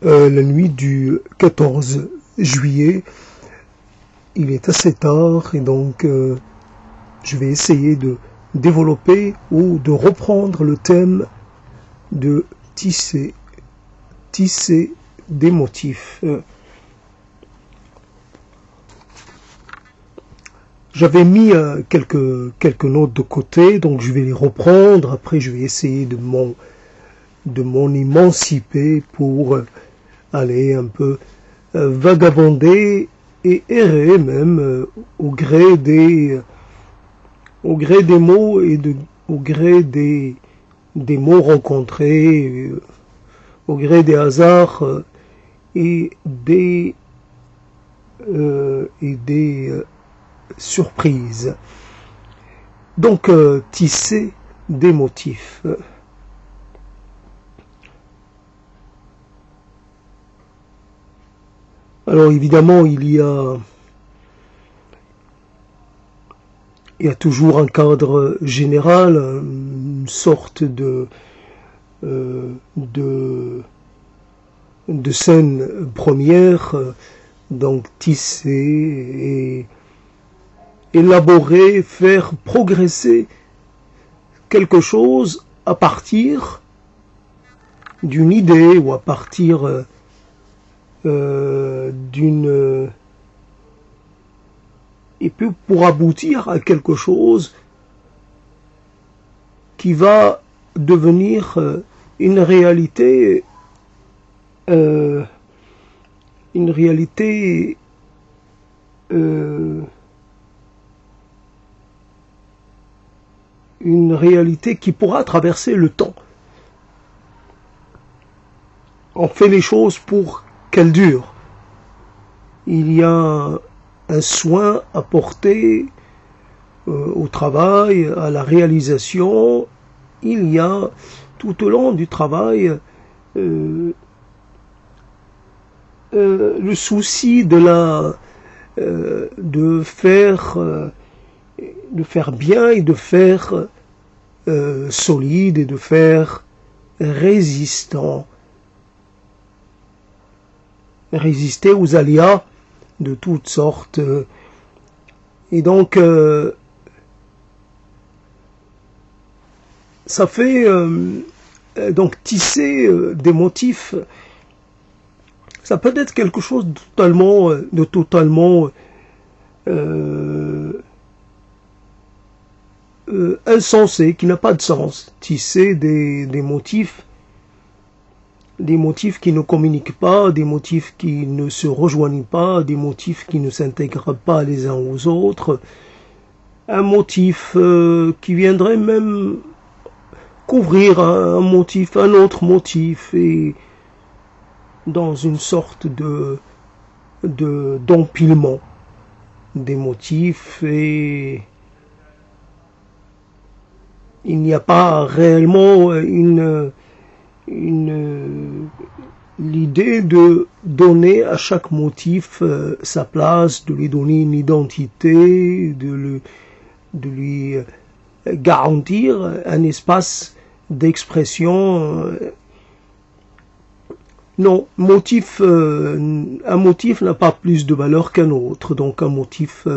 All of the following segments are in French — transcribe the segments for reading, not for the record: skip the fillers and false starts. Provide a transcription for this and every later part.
la nuit du 14 juillet. Il est assez tard et donc je vais essayer de développer ou de reprendre le thème de tisser des motifs. J'avais mis quelques notes de côté, donc je vais les reprendre. Après, je vais essayer de m'en émanciper pour aller un peu vagabonder et errer même au gré des mots et au gré des mots rencontrés, au gré des hasards et des surprises. Donc, tisser des motifs. Alors évidemment, il y a toujours un cadre général, une sorte de scène première, donc tisser et élaborer, faire progresser quelque chose à partir d'une idée ou à partir d'une et puis pour aboutir à quelque chose qui va devenir une réalité qui pourra traverser le temps. On fait les choses pour qu'elles durent. Il y a un soin apporté au travail, à la réalisation. Il y a tout au long du travail le souci de faire bien et de faire solide et de faire résistant. Résister aux aléas de toutes sortes. Et donc, ça fait donc tisser des motifs. Ça peut être quelque chose de totalement insensé, qui n'a pas de sens. Tisser des motifs qui ne communiquent pas, des motifs qui ne se rejoignent pas, des motifs qui ne s'intègrent pas les uns aux autres. Un motif qui viendrait même couvrir un autre motif, et dans une sorte d'empilement des motifs, et il n'y a pas réellement l'idée de donner à chaque motif sa place, de lui donner une identité, de lui garantir un espace d'expression. Non, un motif n'a pas plus de valeur qu'un autre, donc un motif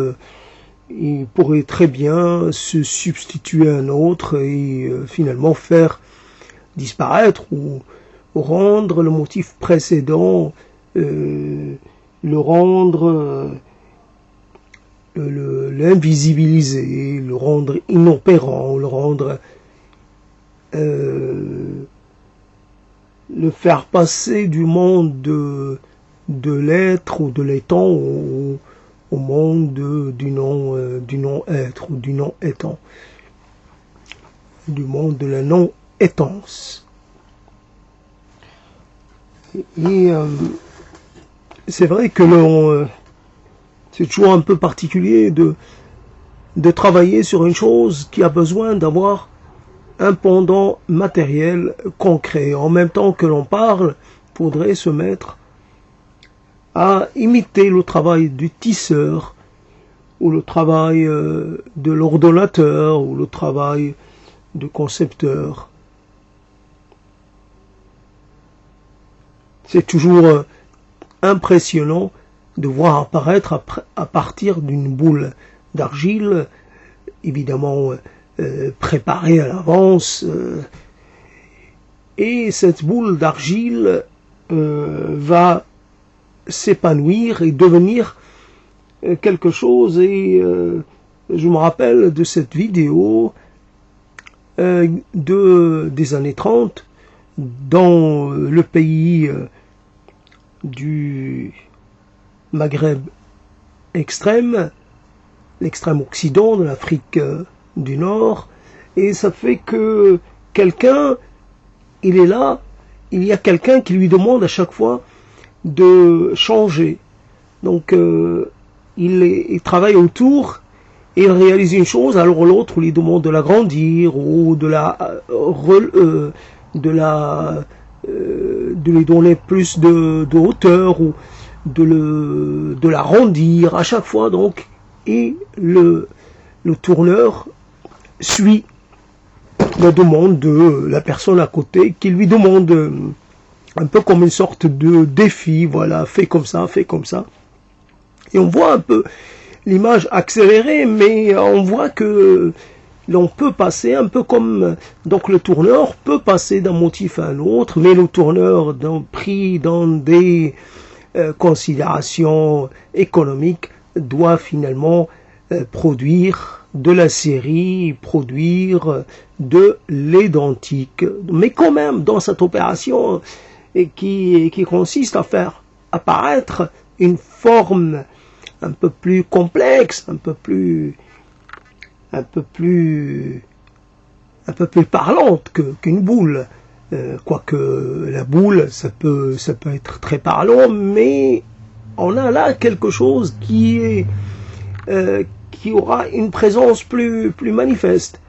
il pourrait très bien se substituer à un autre et finalement faire disparaître ou rendre le motif précédent, le rendre, l'invisibiliser, le rendre inopérant, le rendre, le faire passer du monde de l'être ou de l'étant au monde du non-être ou du non-étant, du monde de la non-étance. Et c'est vrai que c'est toujours un peu particulier de travailler sur une chose qui a besoin d'avoir un pendant matériel concret. En même temps que l'on parle, il faudrait se mettre à imiter le travail du tisseur, ou le travail de l'ordonnateur, ou le travail du concepteur. C'est toujours impressionnant de voir apparaître à partir d'une boule d'argile, évidemment préparée à l'avance, et cette boule d'argile va s'épanouir et devenir quelque chose. Et je me rappelle de cette vidéo des années 30 dans le pays du Maghreb extrême, l'extrême occident de l'Afrique du Nord, et ça fait que quelqu'un, il est là, il y a quelqu'un qui lui demande à chaque fois de changer. Donc il travaille autour et il réalise une chose, alors l'autre lui demande de l'agrandir ou de lui donner plus de hauteur ou de l'arrondir à chaque fois, donc, et le tourneur suit la demande de la personne à côté qui lui demande un peu comme une sorte de défi, voilà, fais comme ça, et on voit un peu l'image accélérée, mais on voit que l'on peut passer un peu comme, donc le tourneur peut passer d'un motif à un autre, mais le tourneur pris dans des considérations économiques doit finalement produire de la série, produire de l'identique. Mais quand même, dans cette opération qui consiste à faire apparaître une forme un peu plus complexe, un peu plus parlante qu'une boule. Quoique la boule, ça peut être très parlant, mais on a là quelque chose qui aura une présence plus manifeste.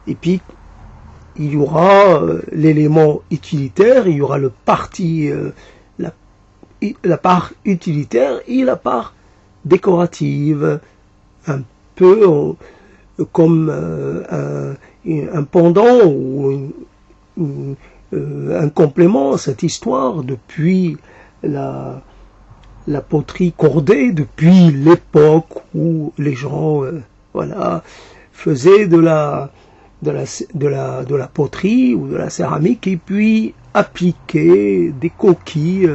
Et puis il y aura l'élément utilitaire, il y aura la part utilitaire et la part décorative, un peu comme un pendant ou un complément à cette histoire depuis la poterie cordée, depuis l'époque où les gens faisaient de la poterie ou de la céramique et puis appliquaient des coquilles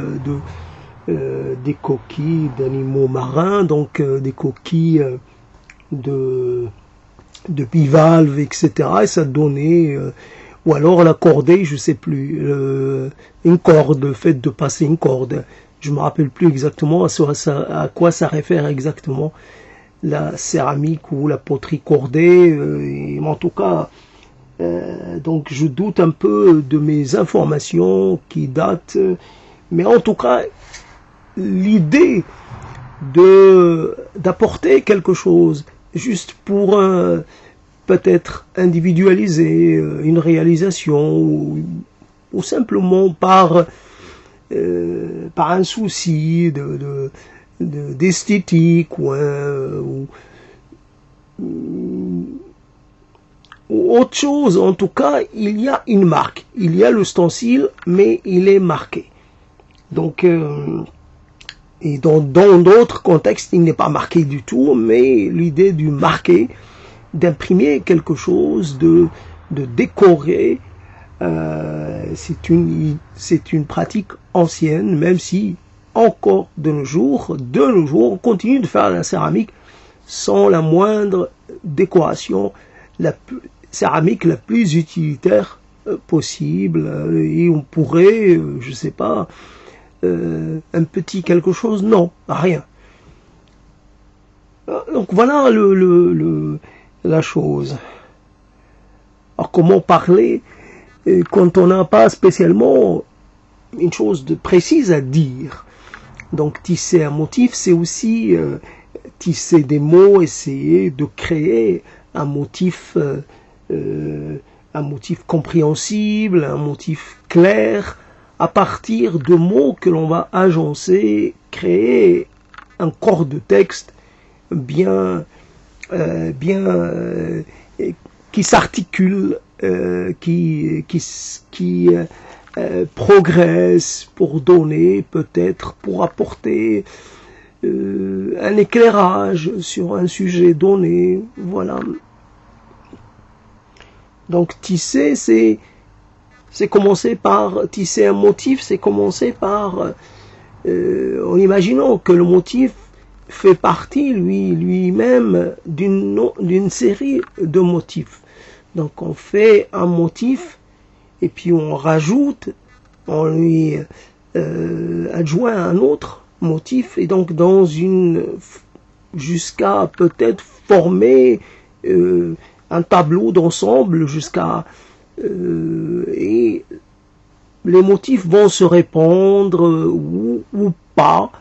d'animaux marins, donc des coquilles de bivalves, etc. Et ça donnait, ou alors la cordée, je sais plus, une corde, le fait de passer une corde. Je me rappelle plus exactement à quoi ça réfère exactement, la céramique ou la poterie cordée. Mais en tout cas, donc je doute un peu de mes informations qui datent, mais en tout cas, l'idée d'apporter quelque chose juste pour peut-être individualiser une réalisation ou simplement par un souci d'esthétique ou autre chose. En tout cas, il y a une marque, il y a l'ustensile, mais il est marqué. Donc et dans d'autres contextes, il n'est pas marqué du tout, mais l'idée du marquer, d'imprimer quelque chose, de décorer, c'est une pratique ancienne, même si encore de nos jours, on continue de faire la céramique sans la moindre décoration, la céramique la plus utilitaire possible, et on pourrait, je sais pas, un petit quelque chose, non, rien. Donc voilà la chose. Alors comment parler quand on n'a pas spécialement une chose de précise à dire? Donc tisser un motif, c'est aussi tisser des mots, essayer de créer un motif compréhensible, un motif clair, à partir de mots que l'on va agencer, créer un corps de texte bien qui s'articule, qui progresse pour donner, peut-être pour apporter un éclairage sur un sujet donné, voilà. Donc tisser, c'est commencer par tisser un motif, c'est commencer par en imaginant que le motif fait partie lui-même d'une série de motifs. Donc on fait un motif et puis on rajoute, on lui adjoint un autre motif, et donc jusqu'à peut-être former un tableau d'ensemble, et les motifs vont se répandre ou pas,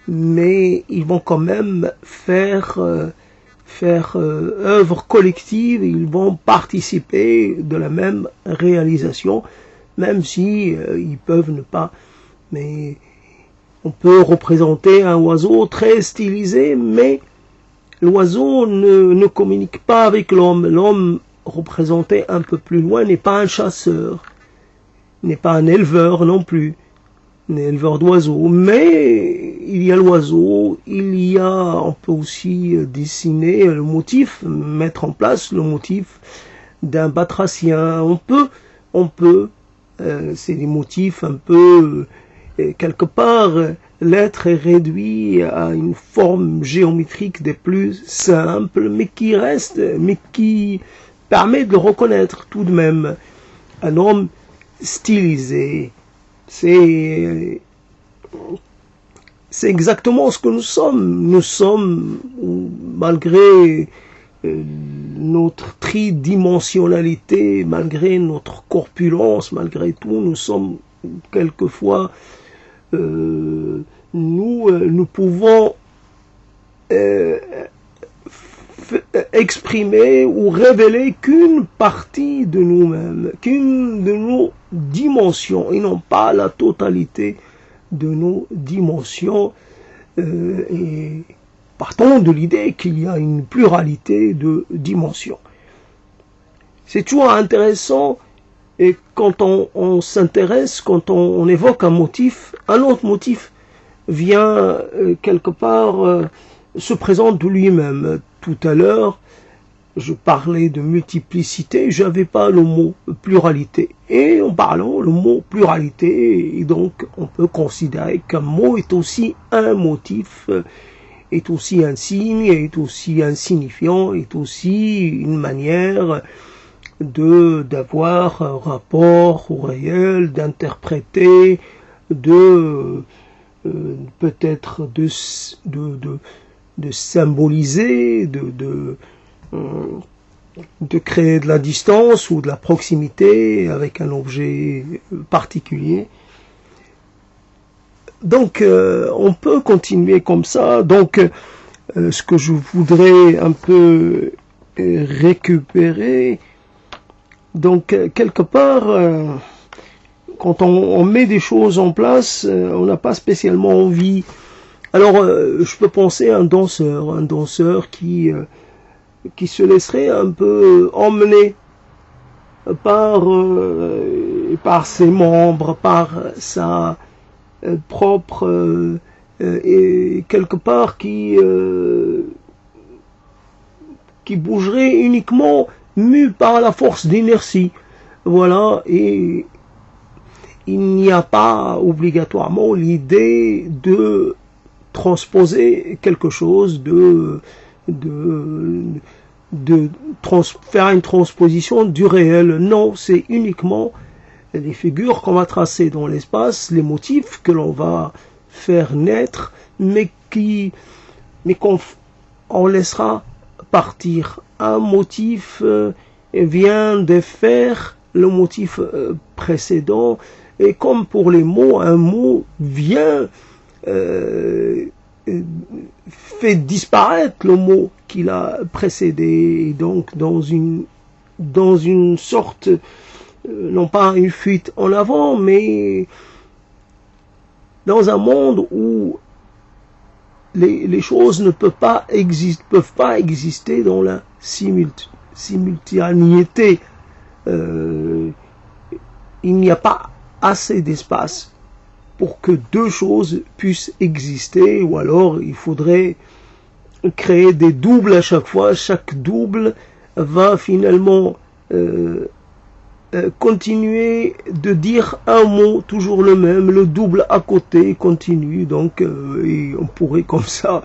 mais ils vont quand même faire œuvre collective, ils vont participer de la même réalisation, même si ils peuvent ne pas. Mais on peut représenter un oiseau très stylisé, mais l'oiseau ne communique pas avec l'homme. L'homme représenté un peu plus loin n'est pas un chasseur, n'est pas un éleveur non plus, un éleveur d'oiseaux, mais il y a l'oiseau, on peut aussi dessiner le motif, mettre en place le motif d'un batracien. On peut, c'est des motifs un peu, quelque part, l'être est réduit à une forme géométrique des plus simples, mais qui permet de le reconnaître tout de même. Un homme stylisé, c'est exactement ce que nous sommes. Nous sommes, malgré notre tridimensionnalité, malgré notre corpulence, malgré tout, nous sommes quelquefois, nous pouvons exprimer ou révéler qu'une partie de nous-mêmes, qu'une de nos dimensions, et non pas la totalité de nos dimensions, et partons de l'idée qu'il y a une pluralité de dimensions. C'est toujours intéressant, et quand on s'intéresse, quand on évoque un motif, un autre motif vient quelque part se présente de lui-même. Tout à l'heure, je parlais de multiplicité, j'avais pas le mot pluralité. Et en parlant le mot pluralité, et donc on peut considérer qu'un mot est aussi un motif, est aussi un signe, est aussi un signifiant, est aussi une manière d'avoir un rapport au réel, d'interpréter, peut-être de symboliser, de créer de la distance ou de la proximité avec un objet particulier. Donc on peut continuer comme ça. Donc ce que je voudrais un peu récupérer, donc quelque part, quand on met des choses en place, on n'a pas spécialement envie. Alors je peux penser à un danseur qui se laisserait un peu emmener par ses membres, par sa propre et quelque part qui bougerait uniquement mu par la force d'inertie. Voilà, et il n'y a pas obligatoirement l'idée de transposer quelque chose, faire une transposition du réel. Non, c'est uniquement les figures qu'on va tracer dans l'espace, les motifs que l'on va faire naître, mais qu'on laissera partir. Un motif vient de faire le motif précédent, et comme pour les mots, un mot vient fait disparaître le mot qu'il a précédé, et donc dans une sorte, non pas une fuite en avant, mais dans un monde où les choses ne peuvent pas exister dans la simultanéité. Il n'y a pas assez d'espace pour que deux choses puissent exister, ou alors il faudrait créer des doubles à chaque fois. Chaque double va finalement continuer de dire un mot, toujours le même, le double à côté continue, donc et on pourrait comme ça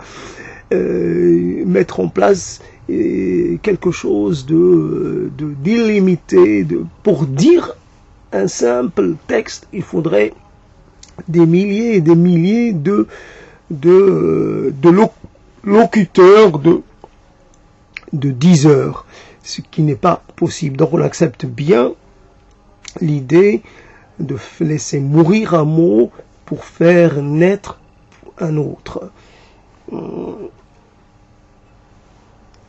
mettre en place quelque chose d'illimité. Pour dire un simple texte, il faudrait des milliers et des milliers de locuteurs, de 10 heures, ce qui n'est pas possible. Donc on accepte bien l'idée de laisser mourir un mot pour faire naître un autre.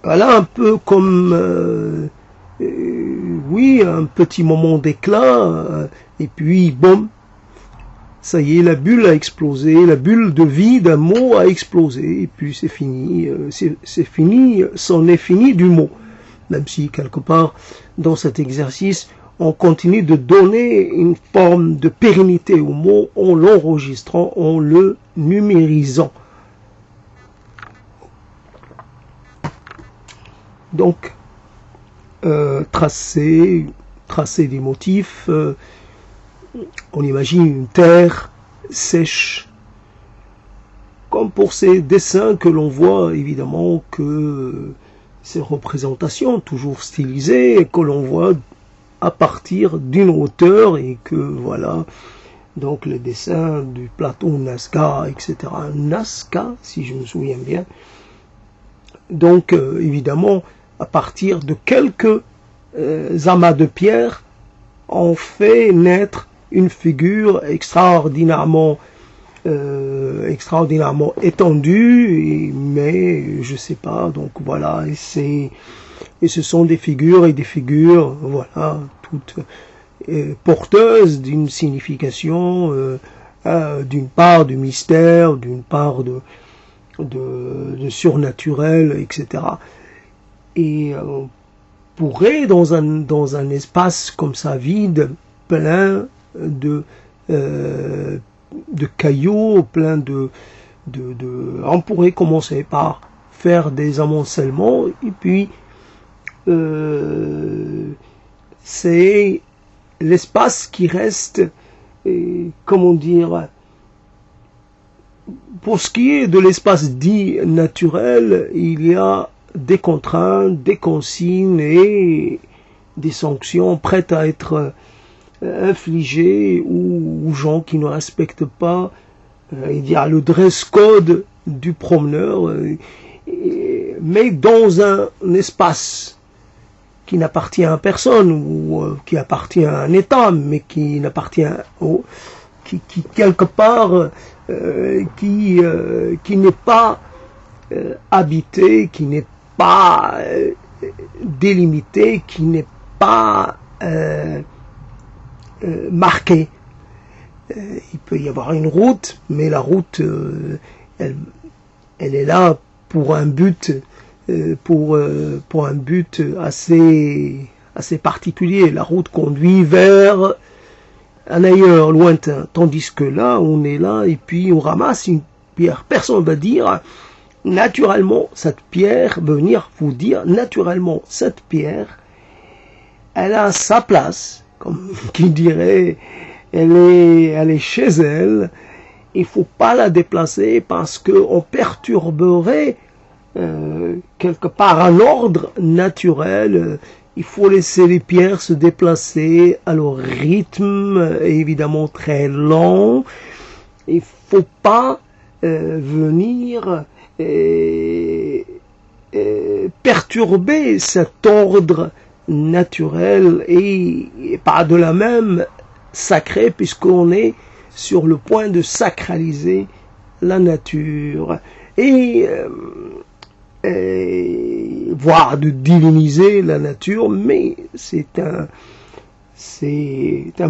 Voilà un peu comme oui, un petit moment d'éclat, et puis boum, ça y est, la bulle a explosé, la bulle de vie d'un mot a explosé, et puis c'est fini, c'est fini, c'en est fini du mot. Même si quelque part dans cet exercice on continue de donner une forme de pérennité au mot en l'enregistrant, en le numérisant. Donc, tracer des motifs, on imagine une terre sèche, comme pour ces dessins que l'on voit évidemment, que ces représentations toujours stylisées, que l'on voit à partir d'une hauteur, et que voilà, donc les dessins du plateau Nazca, etc. Nazca, si je me souviens bien. Donc évidemment, à partir de quelques amas de pierre, on fait naître une figure extraordinairement étendue, mais je sais pas, donc voilà, et ce sont des figures, voilà, toutes porteuses d'une signification, d'une part de mystère, d'une part de surnaturel, etc. Et on pourrait, dans un espace comme ça, vide, plein de cailloux, plein on pourrait commencer par faire des amoncellements, et puis c'est l'espace qui reste, comment dire, pour ce qui est de l'espace dit naturel, il y a des contraintes, des consignes et des sanctions prêtes à être infligées aux gens qui ne respectent pas. Il y a le dress code du promeneur, mais dans un espace qui n'appartient à personne, ou qui appartient à un État, mais qui n'appartient qui quelque part qui n'est pas habité, qui n'est pas délimité, qui n'est pas marqué. Il peut y avoir une route, mais la route, elle est là pour un but, pour un but assez particulier. La route conduit vers un ailleurs lointain, tandis que là, on est là et puis on ramasse une pierre. Personne va dire naturellement cette pierre, venir vous dire naturellement cette pierre, elle a sa place, comme qui dirait, elle est chez elle. Il faut pas la déplacer parce que on perturberait quelque part un ordre naturel. Il faut laisser les pierres se déplacer à leur rythme, évidemment très lent. Il faut pas venir perturber cet ordre naturel, et pas de la même sacré, puisqu'on est sur le point de sacraliser la nature et voire de diviniser la nature, mais c'est un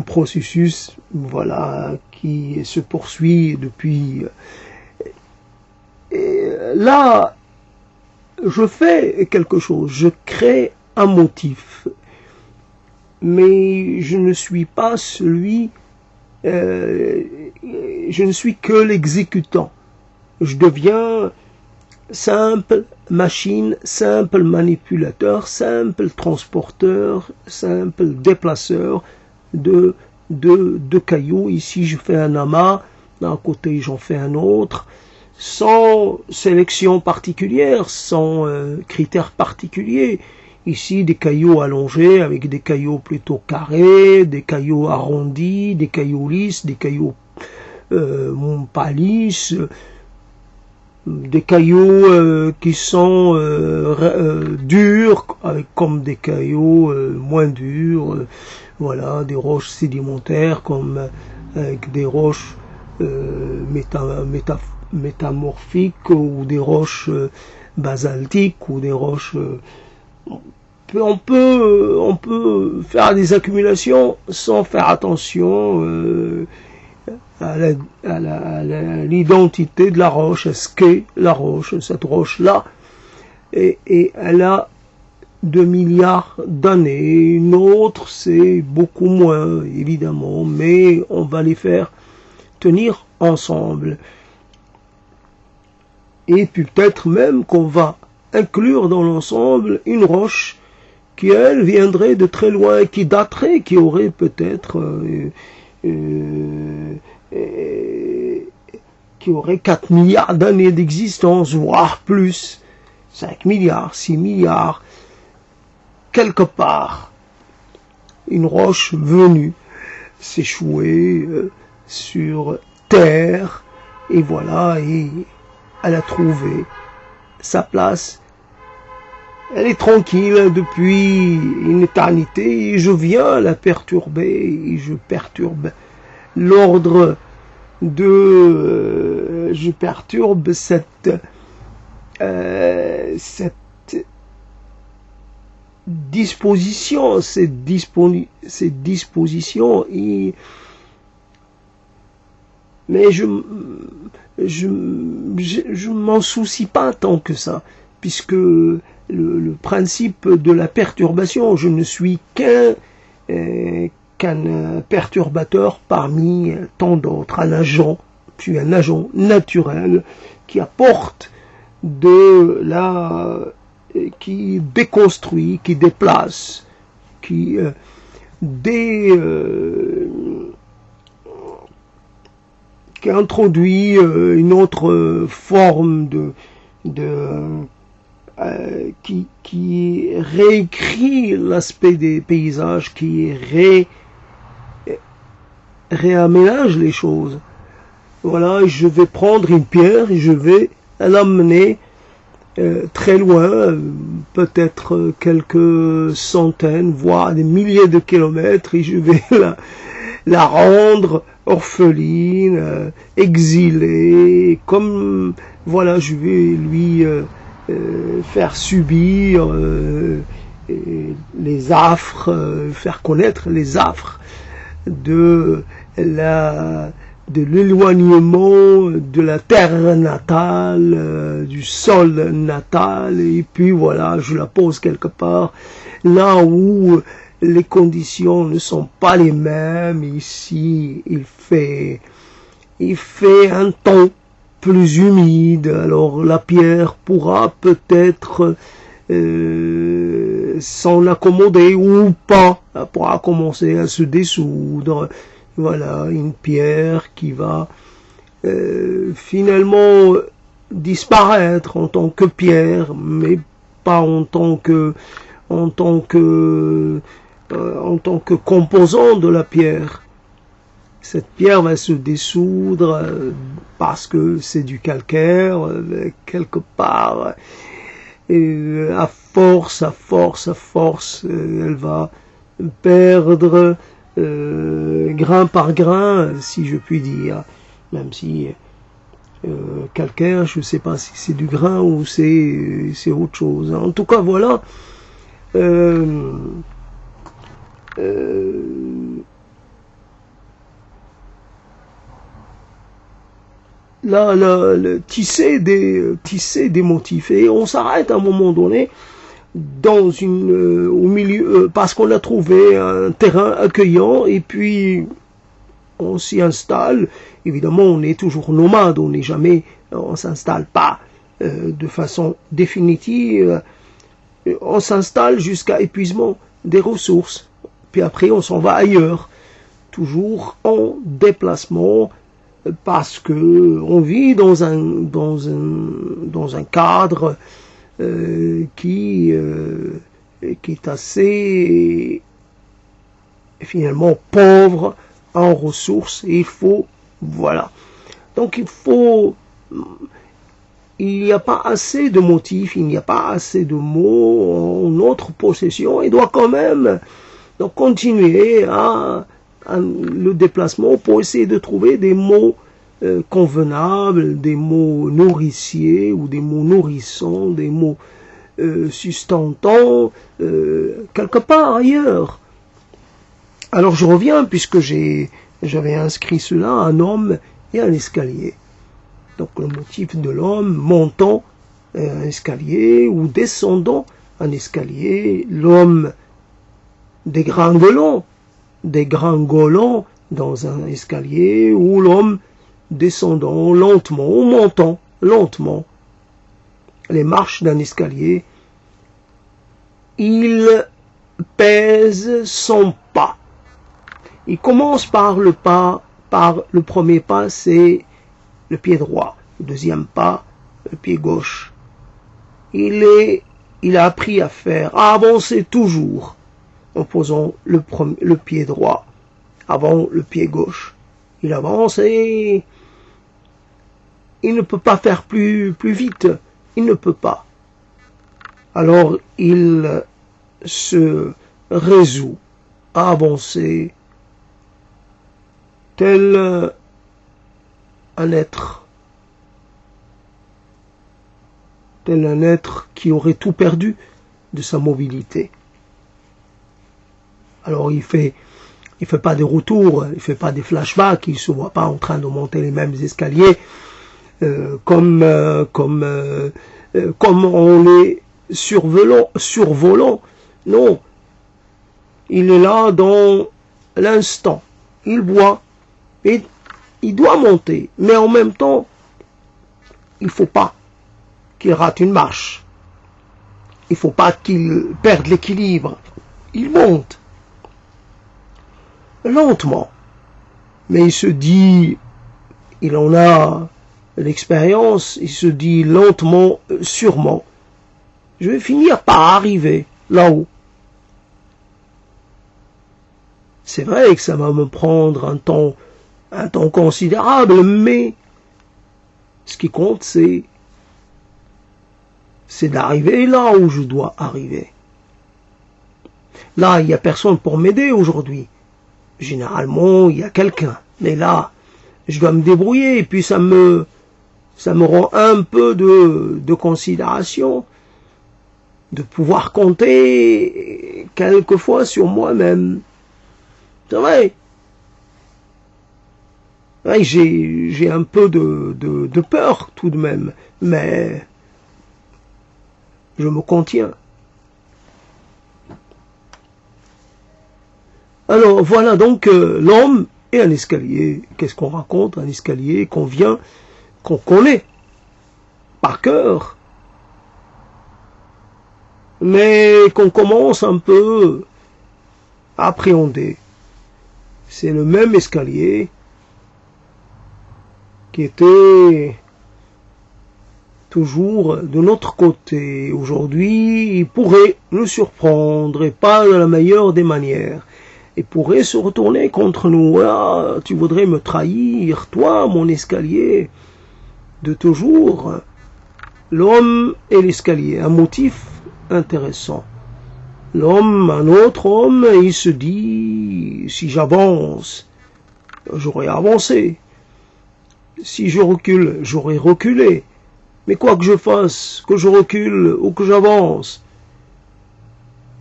processus, voilà, qui se poursuit depuis. Et là, je fais quelque chose, je crée un motif. Mais je ne suis pas celui, je ne suis que l'exécutant. Je deviens simple machine, simple manipulateur, simple transporteur, simple déplaceur de cailloux. Ici, je fais un amas, d'un côté, j'en fais un autre, sans sélection particulière, sans critères particuliers. Ici, des cailloux allongés avec des cailloux plutôt carrés, des cailloux arrondis, des cailloux lisses, des cailloux pas lisses, des cailloux qui sont durs, comme des cailloux moins durs, voilà, des roches sédimentaires comme avec des roches métamorphiques ou des roches basaltiques ou des roches on peut faire des accumulations sans faire attention à l'identité de la roche, à ce qu'est la roche, cette roche-là, et elle a 2 milliards d'années. Une autre, c'est beaucoup moins, évidemment, mais on va les faire tenir ensemble. Et puis peut-être même qu'on va inclure dans l'ensemble une roche qui, elle, viendrait de très loin, qui daterait, qui aurait peut-être qui aurait 4 milliards d'années d'existence, voire plus, 5 milliards, 6 milliards, quelque part, une roche venue s'échouer sur Terre, et voilà, et elle a trouvé sa place. Elle est tranquille depuis une éternité et je viens la perturber et je perturbe l'ordre je perturbe cette disposition, cette disposition mais je m'en soucie pas tant que ça, puisque le principe de la perturbation, je ne suis qu'un perturbateur parmi tant d'autres, un agent, puis un agent naturel qui apporte qui déconstruit, qui déplace, qui introduit une autre forme qui réécrit l'aspect des paysages, qui réaménage les choses. Voilà, je vais prendre une pierre et je vais l'amener très loin, peut-être quelques centaines, voire des milliers de kilomètres, et je vais la rendre orpheline, exilée, comme, voilà, je vais lui faire subir les affres, faire connaître les affres de l'éloignement de la terre natale, du sol natal, et puis voilà, je la pose quelque part, là où les conditions ne sont pas les mêmes. Ici, il fait un temps plus humide, alors la pierre pourra peut-être s'en accommoder ou pas, elle pourra commencer à se dissoudre. Voilà, une pierre qui va finalement disparaître en tant que pierre, mais pas en tant que composant de la pierre. Cette pierre va se dissoudre parce que c'est du calcaire, quelque part, et à force, elle va perdre grain par grain, si je puis dire, même si calcaire, je ne sais pas si c'est du grain ou c'est autre chose. En tout cas, voilà. Le tisser des motifs, et on s'arrête à un moment donné dans au milieu, parce qu'on a trouvé un terrain accueillant, et puis on s'y installe. Évidemment, on est toujours nomade, on s'installe pas de façon définitive. On s'installe jusqu'à épuisement des ressources, puis après on s'en va ailleurs, toujours en déplacement, parce que on vit dans un cadre qui est assez finalement pauvre en ressources, et donc il n'y a pas assez de motifs, il n'y a pas assez de mots en notre possession, et doit quand même donc continuer le déplacement pour essayer de trouver des mots convenables, des mots nourriciers ou des mots nourrissants, des mots sustentants quelque part ailleurs. Alors je reviens, puisque j'avais inscrit cela, un homme et un escalier. Donc le motif de l'homme montant un escalier ou descendant un escalier, l'homme dégringolant dans un escalier, ou l'homme descendant lentement ou montant lentement les marches d'un escalier. Il pèse son pas. Il commence par le premier pas, c'est le pied droit. Le deuxième pas, le pied gauche. Il a appris à avancer toujours en posant le pied droit avant le pied gauche. Il avance et il ne peut pas faire plus vite. Il ne peut pas. Alors il se résout à avancer tel un être qui aurait tout perdu de sa mobilité. Alors il fait pas des retours, il fait pas des flashbacks, il se voit pas en train de monter les mêmes escaliers comme on les survolant. Non, il est là dans l'instant. Il voit et il doit monter, mais en même temps, il faut pas qu'il rate une marche. Il faut pas qu'il perde l'équilibre. Il monte lentement, mais il se dit, il en a l'expérience, il se dit lentement, sûrement, je vais finir par arriver là-haut. C'est vrai que ça va me prendre un temps considérable, mais ce qui compte, c'est d'arriver là où je dois arriver. Là, il n'y a personne pour m'aider aujourd'hui. Généralement, il y a quelqu'un. Mais là, je dois me débrouiller, et puis ça me rend un peu de considération, de pouvoir compter quelquefois sur moi-même. C'est vrai. Ouais, j'ai un peu de peur tout de même, mais je me contiens. Alors voilà donc l'homme et un escalier. Qu'est-ce qu'on raconte? Un escalier qu'on connaît par cœur, mais qu'on commence un peu à appréhender. C'est le même escalier qui était toujours de notre côté. Aujourd'hui, il pourrait nous surprendre, et pas de la meilleure des manières. Il pourrait se retourner contre nous. Ah, tu voudrais me trahir, toi, mon escalier. De toujours, l'homme et l'escalier, un motif intéressant. L'homme, un autre homme, il se dit, si j'avance, j'aurais avancé. Si je recule, j'aurais reculé. Mais quoi que je fasse, que je recule ou que j'avance,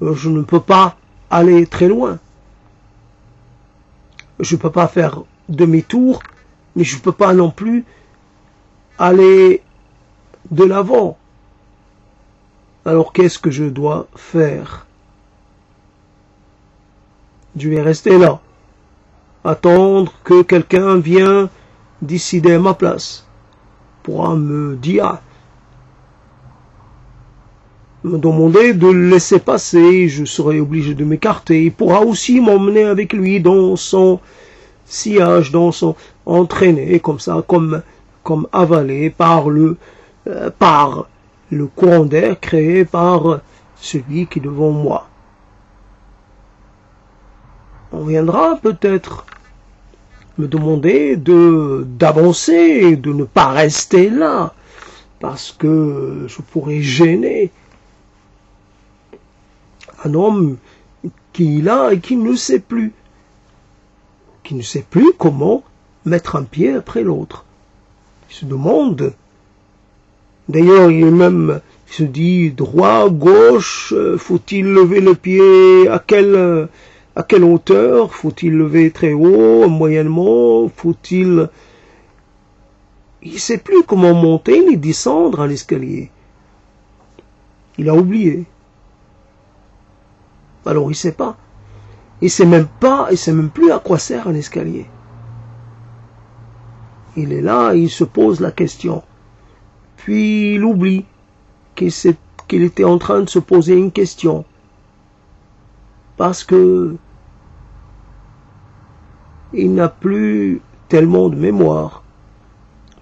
je ne peux pas aller très loin. Je ne peux pas faire demi-tour, mais je ne peux pas non plus aller de l'avant. Alors qu'est-ce que je dois faire? Je vais rester là, attendre que quelqu'un vienne décider à ma place, pourra me dire, me demander de le laisser passer, je serai obligé de m'écarter. Il pourra aussi m'emmener avec lui dans son sillage, dans son entraîné, comme ça, comme avalé par le courant d'air créé par celui qui est devant moi. On viendra peut-être me demander d'avancer, de ne pas rester là, parce que je pourrais gêner un homme qui est là et qui ne sait plus comment mettre un pied après l'autre. Il se demande, d'ailleurs il se dit droit, gauche, faut-il lever le pied à quelle hauteur, faut-il lever très haut, moyennement, il ne sait plus comment monter ni descendre à l'escalier. Il a oublié. Alors il sait pas. Il sait même plus à quoi sert un escalier. Il est là, il se pose la question. Puis il oublie qu'il était en train de se poser une question. Parce que il n'a plus tellement de mémoire,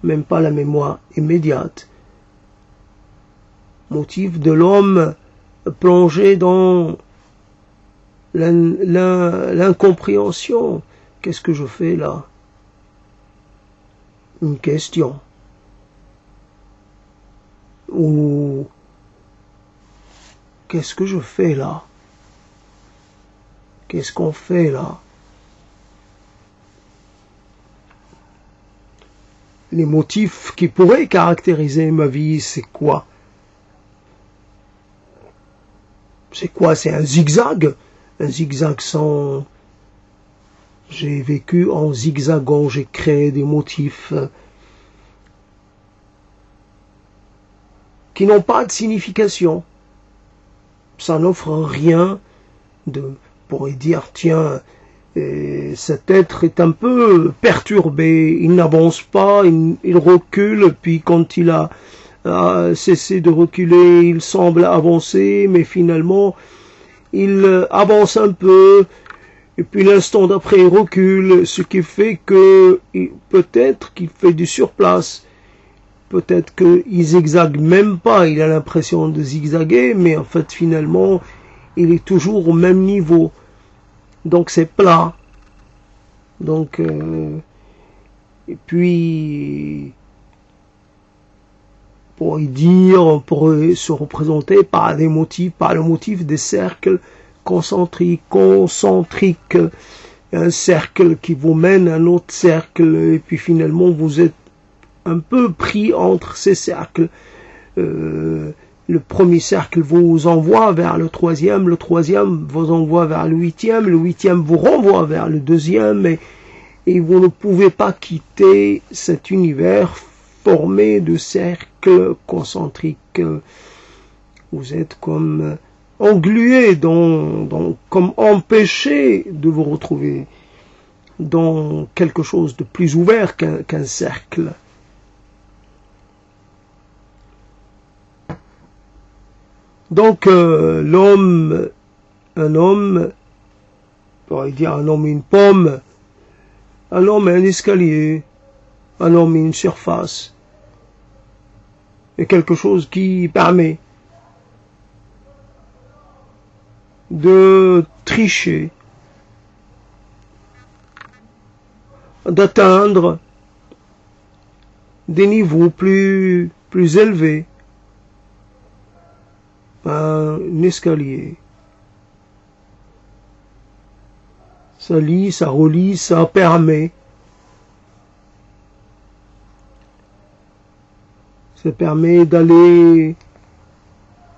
même pas la mémoire immédiate. Motif de l'homme plongé dans l'incompréhension. Qu'est-ce que je fais là? Une question. Ou qu'est-ce que je fais là? Qu'est-ce qu'on fait là? Les motifs qui pourraient caractériser ma vie, c'est quoi? C'est quoi? C'est un zigzag? Un zigzag sans... J'ai vécu en zigzagant, j'ai créé des motifs qui n'ont pas de signification. Ça n'offre rien pour dire, tiens, cet être est un peu perturbé, il n'avance pas, il recule, puis quand il a cessé de reculer, il semble avancer, mais finalement, il avance un peu, et puis l'instant d'après il recule, ce qui fait que peut-être qu'il fait du surplace, peut-être qu'il zigzague même pas, il a l'impression de zigzaguer, mais en fait finalement il est toujours au même niveau, donc c'est plat. Donc et puis pour y dire, on pourrait se représenter par le motif des cercles concentriques, un cercle qui vous mène à un autre cercle, et puis finalement vous êtes un peu pris entre ces cercles. Le premier cercle vous envoie vers le troisième vous envoie vers le huitième vous renvoie vers le deuxième, et vous ne pouvez pas quitter cet univers formé de cercles concentriques. Vous êtes comme englué comme empêché de vous retrouver dans quelque chose de plus ouvert qu'un cercle. Donc un homme, on pourrait dire un homme une pomme, un homme un escalier, un homme une surface, et quelque chose qui permet de tricher, d'atteindre des niveaux plus élevés. Un escalier. Ça lie, ça relie, ça permet. Ça permet d'aller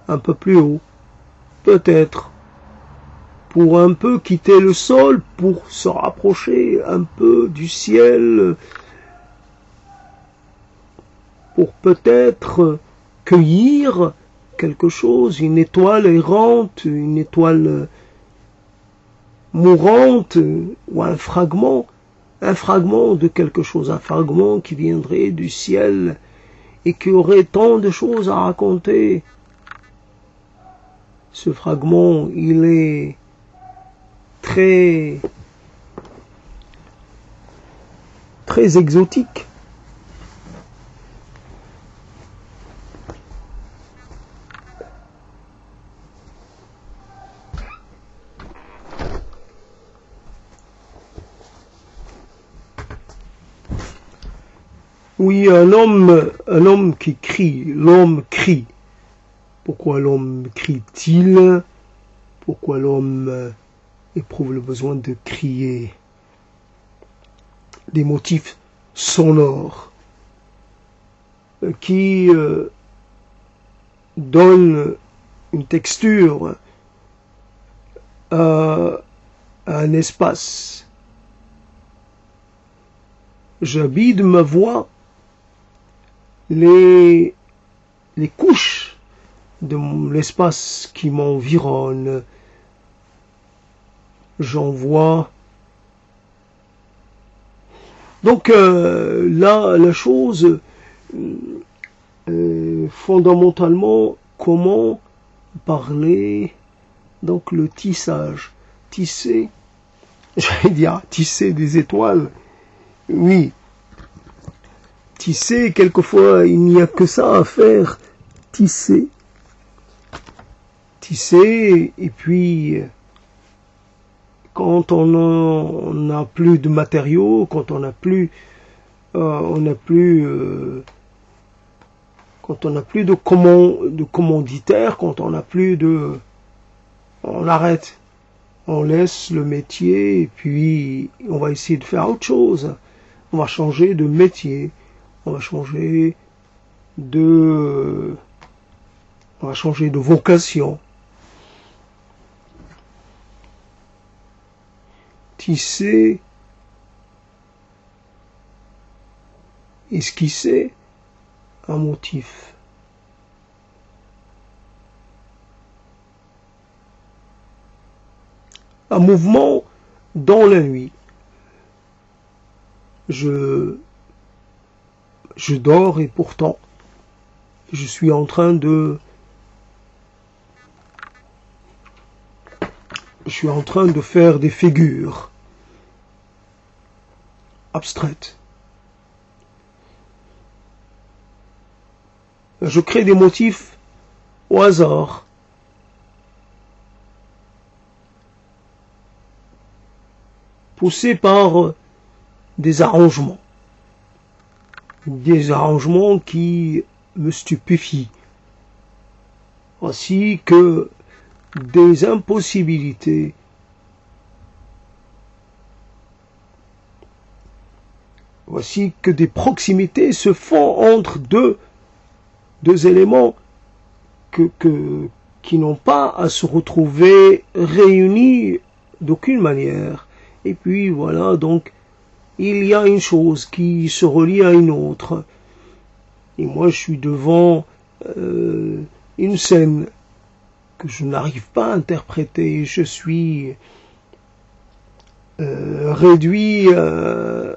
un peu plus haut, peut-être, pour un peu quitter le sol, pour se rapprocher un peu du ciel, pour peut-être cueillir quelque chose, une étoile errante, une étoile mourante, ou un fragment de quelque chose, un fragment qui viendrait du ciel et qui aurait tant de choses à raconter. Ce fragment, il est très exotique. Oui, un homme qui crie, l'homme crie. Pourquoi l'homme crie-t-il? Pourquoi l'homme éprouve le besoin de crier? Des motifs sonores qui donnent une texture à un espace. J'habille de ma voix les couches de l'espace qui m'environne. J'envoie. Donc là, la chose, fondamentalement, comment parler, donc le tissage, tisser, j'allais dire tisser des étoiles, oui, tisser, quelquefois il n'y a que ça à faire, tisser, et puis quand on n'a plus de matériaux, quand on n'a plus de commanditaires, quand on n'a plus de, on arrête, on laisse le métier et puis on va essayer de faire autre chose. On va changer de métier, on va changer de vocation. Tisser, esquisser un motif. Un mouvement dans la nuit. Je dors et pourtant je suis en train de faire des figures abstraites. Je crée des motifs au hasard. Poussés par des arrangements qui me stupéfient, ainsi que des impossibilités. Voici que des proximités se font entre deux éléments qui n'ont pas à se retrouver réunis d'aucune manière. Et puis voilà, donc il y a une chose qui se relie à une autre. Et moi je suis devant une scène que je n'arrive pas à interpréter. Je suis réduit à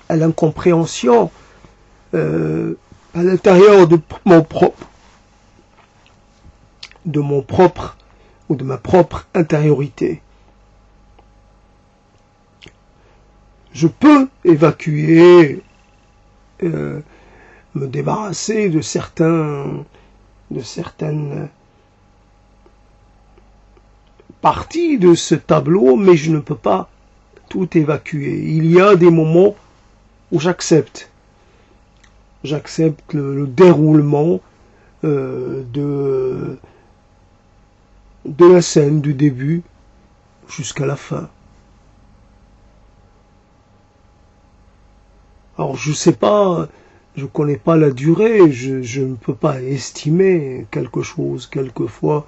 l'incompréhension à l'intérieur de ma propre intériorité. Je peux évacuer, me débarrasser de certaines parties de ce tableau, mais je ne peux pas tout évacuer. Il y a des moments où j'accepte le déroulement de la scène du début jusqu'à la fin. Alors je sais pas, je connais pas la durée, je ne peux pas estimer quelque chose quelquefois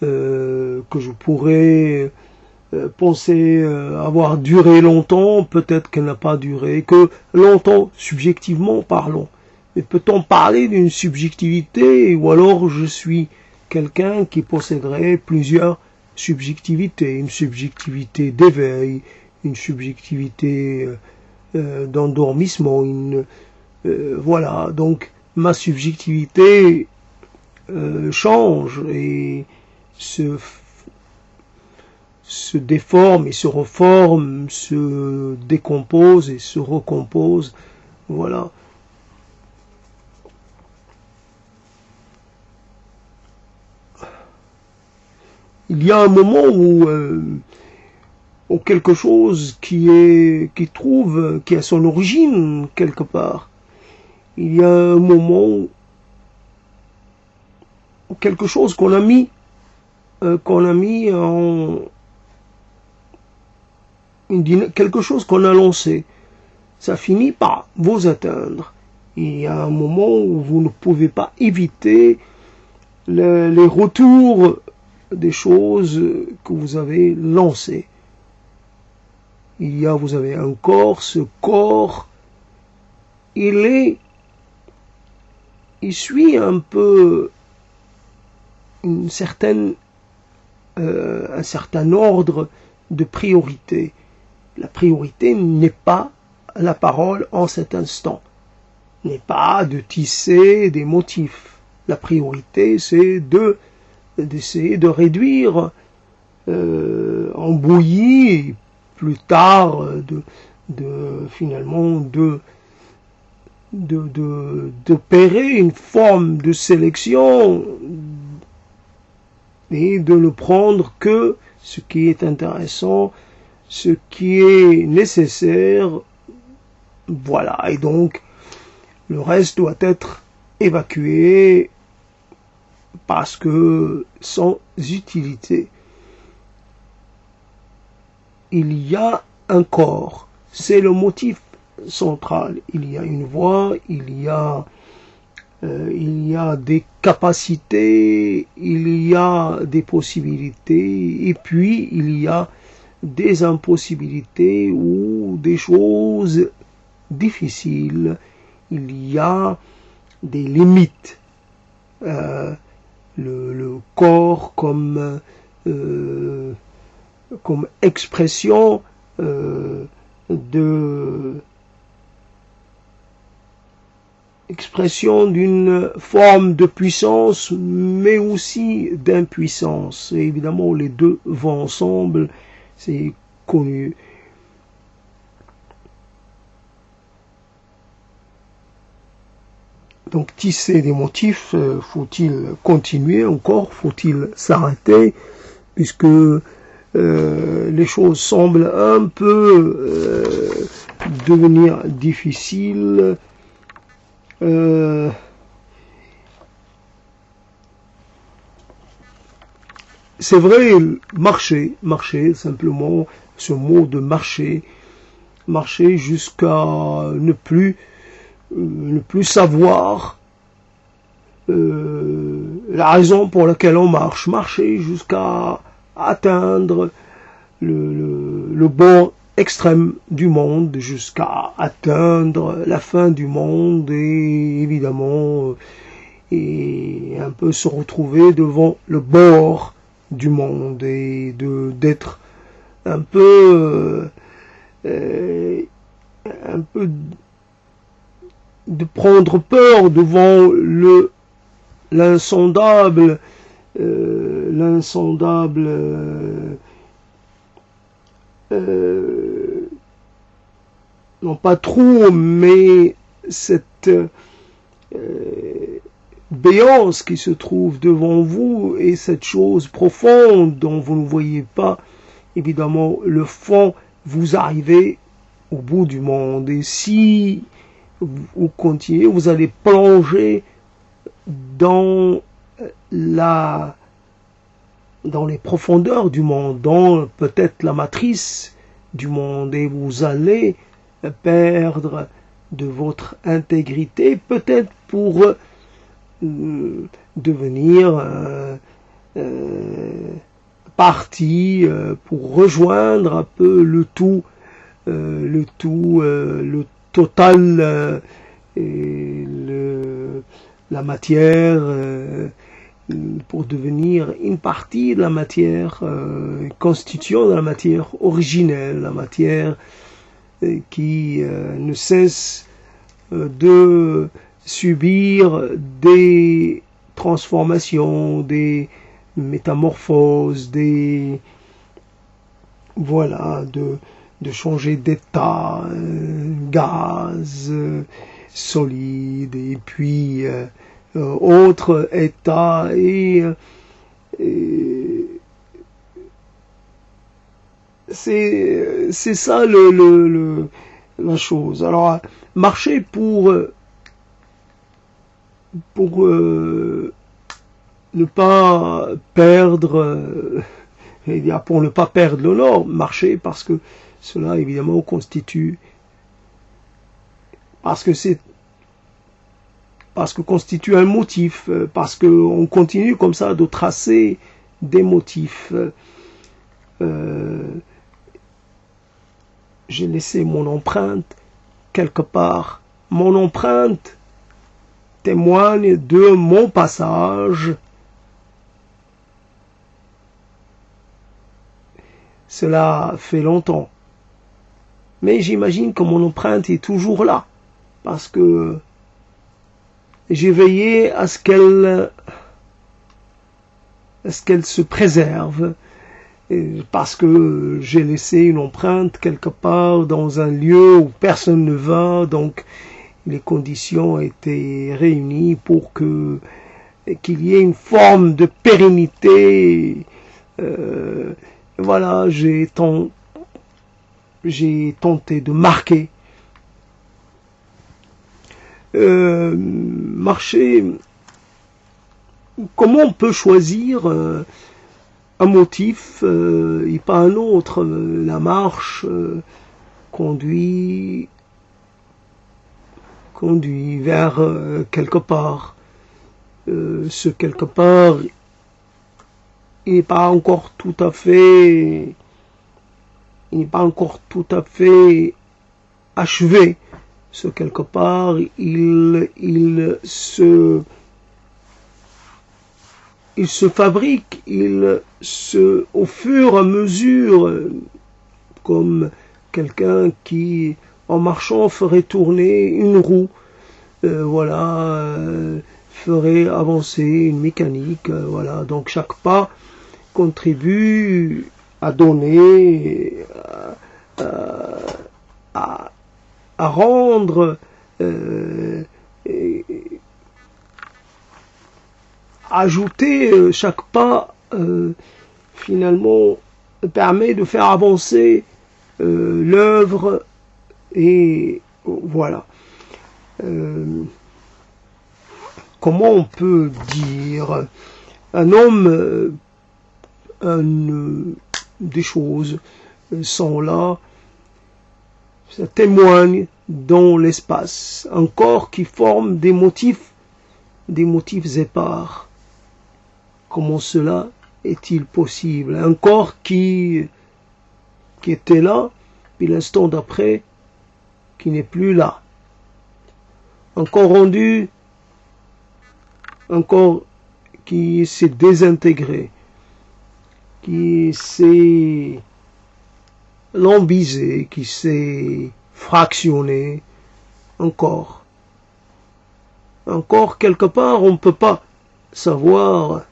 que je pourrais penser avoir duré longtemps, peut-être qu'elle n'a pas duré, que longtemps, subjectivement parlons, Mais peut-on parler d'une subjectivité, ou alors je suis quelqu'un qui posséderait plusieurs subjectivités, une subjectivité d'éveil, une subjectivité d'endormissement, voilà, donc ma subjectivité change et se déforme et se reforme, se décompose et se recompose, voilà. Il y a un moment où quelque chose qui a son origine quelque part. Il y a un moment où quelque chose qu'on a mis en quelque chose qu'on a lancé, ça finit par vous atteindre. Il y a un moment où vous ne pouvez pas éviter les retours des choses que vous avez lancées. Vous avez un corps, ce corps, il suit un peu un certain ordre de priorité. La priorité n'est pas la parole en cet instant, n'est pas de tisser des motifs. La priorité, c'est d'essayer de réduire en bouillie, et plus tard finalement d'opérer une forme de sélection et de ne prendre que ce qui est intéressant, ce qui est nécessaire, voilà, et donc le reste doit être évacué parce que sans utilité. Il y a un corps, c'est le motif central. Il y a une voix, il y a des capacités, il y a des possibilités, et puis il y a des impossibilités ou des choses difficiles. Il y a des limites. Le corps comme expression d'une forme de puissance, mais aussi d'impuissance. Et évidemment, les deux vont ensemble, c'est connu. Donc, tisser des motifs, faut-il continuer encore, faut-il s'arrêter, puisque les choses semblent un peu devenir difficiles. C'est vrai, marcher, simplement, ce mot de marcher jusqu'à ne plus savoir la raison pour laquelle on marcher jusqu'à atteindre le bord extrême du monde, jusqu'à atteindre la fin du monde et évidemment et un peu se retrouver devant le bord du monde et d'être un peu de prendre peur devant l'insondable non pas trop, mais cette béance qui se trouve devant vous et cette chose profonde dont vous ne voyez pas évidemment le fond, vous arrivez au bout du monde. Et si vous continuez, vous allez plonger dans les profondeurs du monde, dans peut-être la matrice du monde, et vous allez perdre de votre intégrité, peut-être pour devenir partie, pour rejoindre un peu le total, la matière pour devenir une partie de la matière constituant de la matière originelle, la matière qui ne cesse de subir des transformations, des métamorphoses, de changer d'état, gaz, solide, et puis autre état, et c'est ça la chose. Alors, marcher pour ne pas perdre, pour ne pas perdre l'honneur, marcher parce que cela évidemment constitue, parce que constitue un motif, parce qu'on continue comme ça de tracer des motifs. J'ai laissé mon empreinte quelque part. Mon empreinte témoigne de mon passage. Cela fait longtemps. Mais j'imagine que mon empreinte est toujours là. Parce que j'ai veillé à ce qu'elle se préserve. Parce que j'ai laissé une empreinte quelque part dans un lieu où personne ne va. Donc les conditions étaient réunies pour qu'il y ait une forme de pérennité. Voilà, j'ai tenté de marquer. Marcher. Comment on peut choisir un motif et pas un autre? La marche conduit vers quelque part. Ce quelque part, il n'est pas encore tout à fait achevé. Ce quelque part, il se fabrique, au fur et à mesure, comme quelqu'un qui, en marchant, ferait tourner une roue, ferait avancer une mécanique, voilà. Donc chaque pas contribue à donner, à rendre, ajouter chaque pas, finalement, permet de faire avancer l'œuvre, et voilà. Comment on peut dire, un homme, des choses sont là, ça témoigne dans l'espace, un corps qui forme des motifs épars. Comment cela est-il possible? Un corps qui était là, puis l'instant d'après, qui n'est plus là. Un corps rendu, un corps qui s'est désintégré, qui s'est lambisé, qui s'est fractionné. Un corps quelque part, on ne peut pas savoir.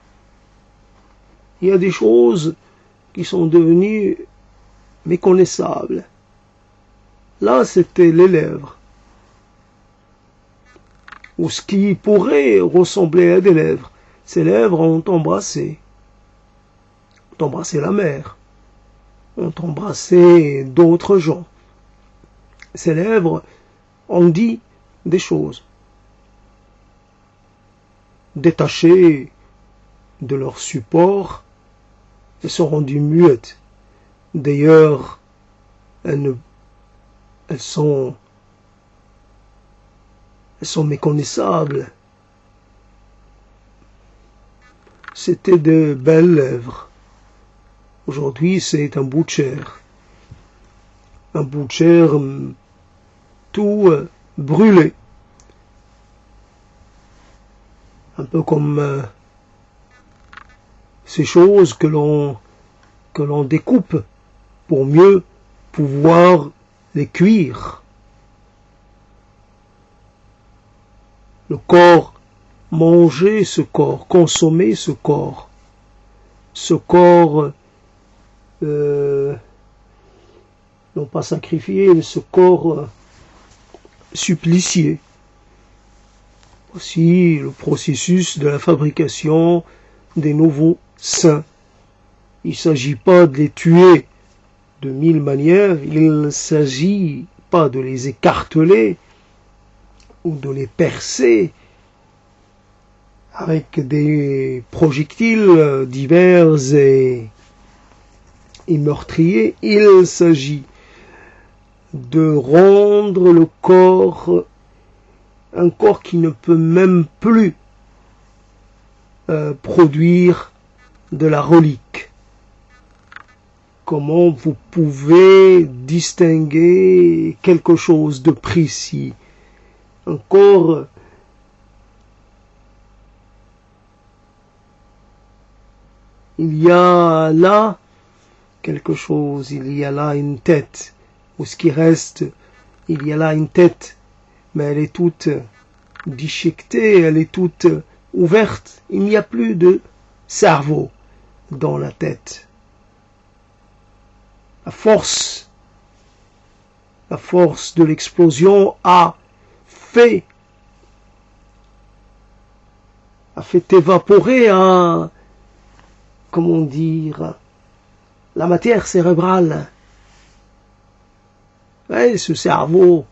Il y a des choses qui sont devenues méconnaissables. Là, c'était les lèvres, ou ce qui pourrait ressembler à des lèvres. Ces lèvres ont embrassé la mer, ont embrassé d'autres gens. Ces lèvres ont dit des choses, détachées de leur support, elles sont rendues muettes. D'ailleurs, elles sont méconnaissables. C'était de belles lèvres. Aujourd'hui, c'est un bout de chair. Un bout de chair tout brûlé. un peu comme ces choses que l'on découpe pour mieux pouvoir les cuire. Le corps, manger ce corps, consommer ce corps non pas sacrifié, mais ce corps supplicié. Aussi le processus de la fabrication des nouveaux saints. Il ne s'agit pas de les tuer de 1000 manières, il ne s'agit pas de les écarteler ou de les percer avec des projectiles divers et meurtriers. Il s'agit de rendre le corps un corps qui ne peut même plus produire de la relique. Comment vous pouvez distinguer quelque chose de précis? Un corps il y a là quelque chose, il y a là une tête, ou ce qui reste, il y a là une tête, mais elle est toute déchiquetée, elle est toute ouverte, il n'y a plus de cerveau dans la tête. La force de l'explosion a fait évaporer comment dire, la matière cérébrale. Ouais, ce cerveau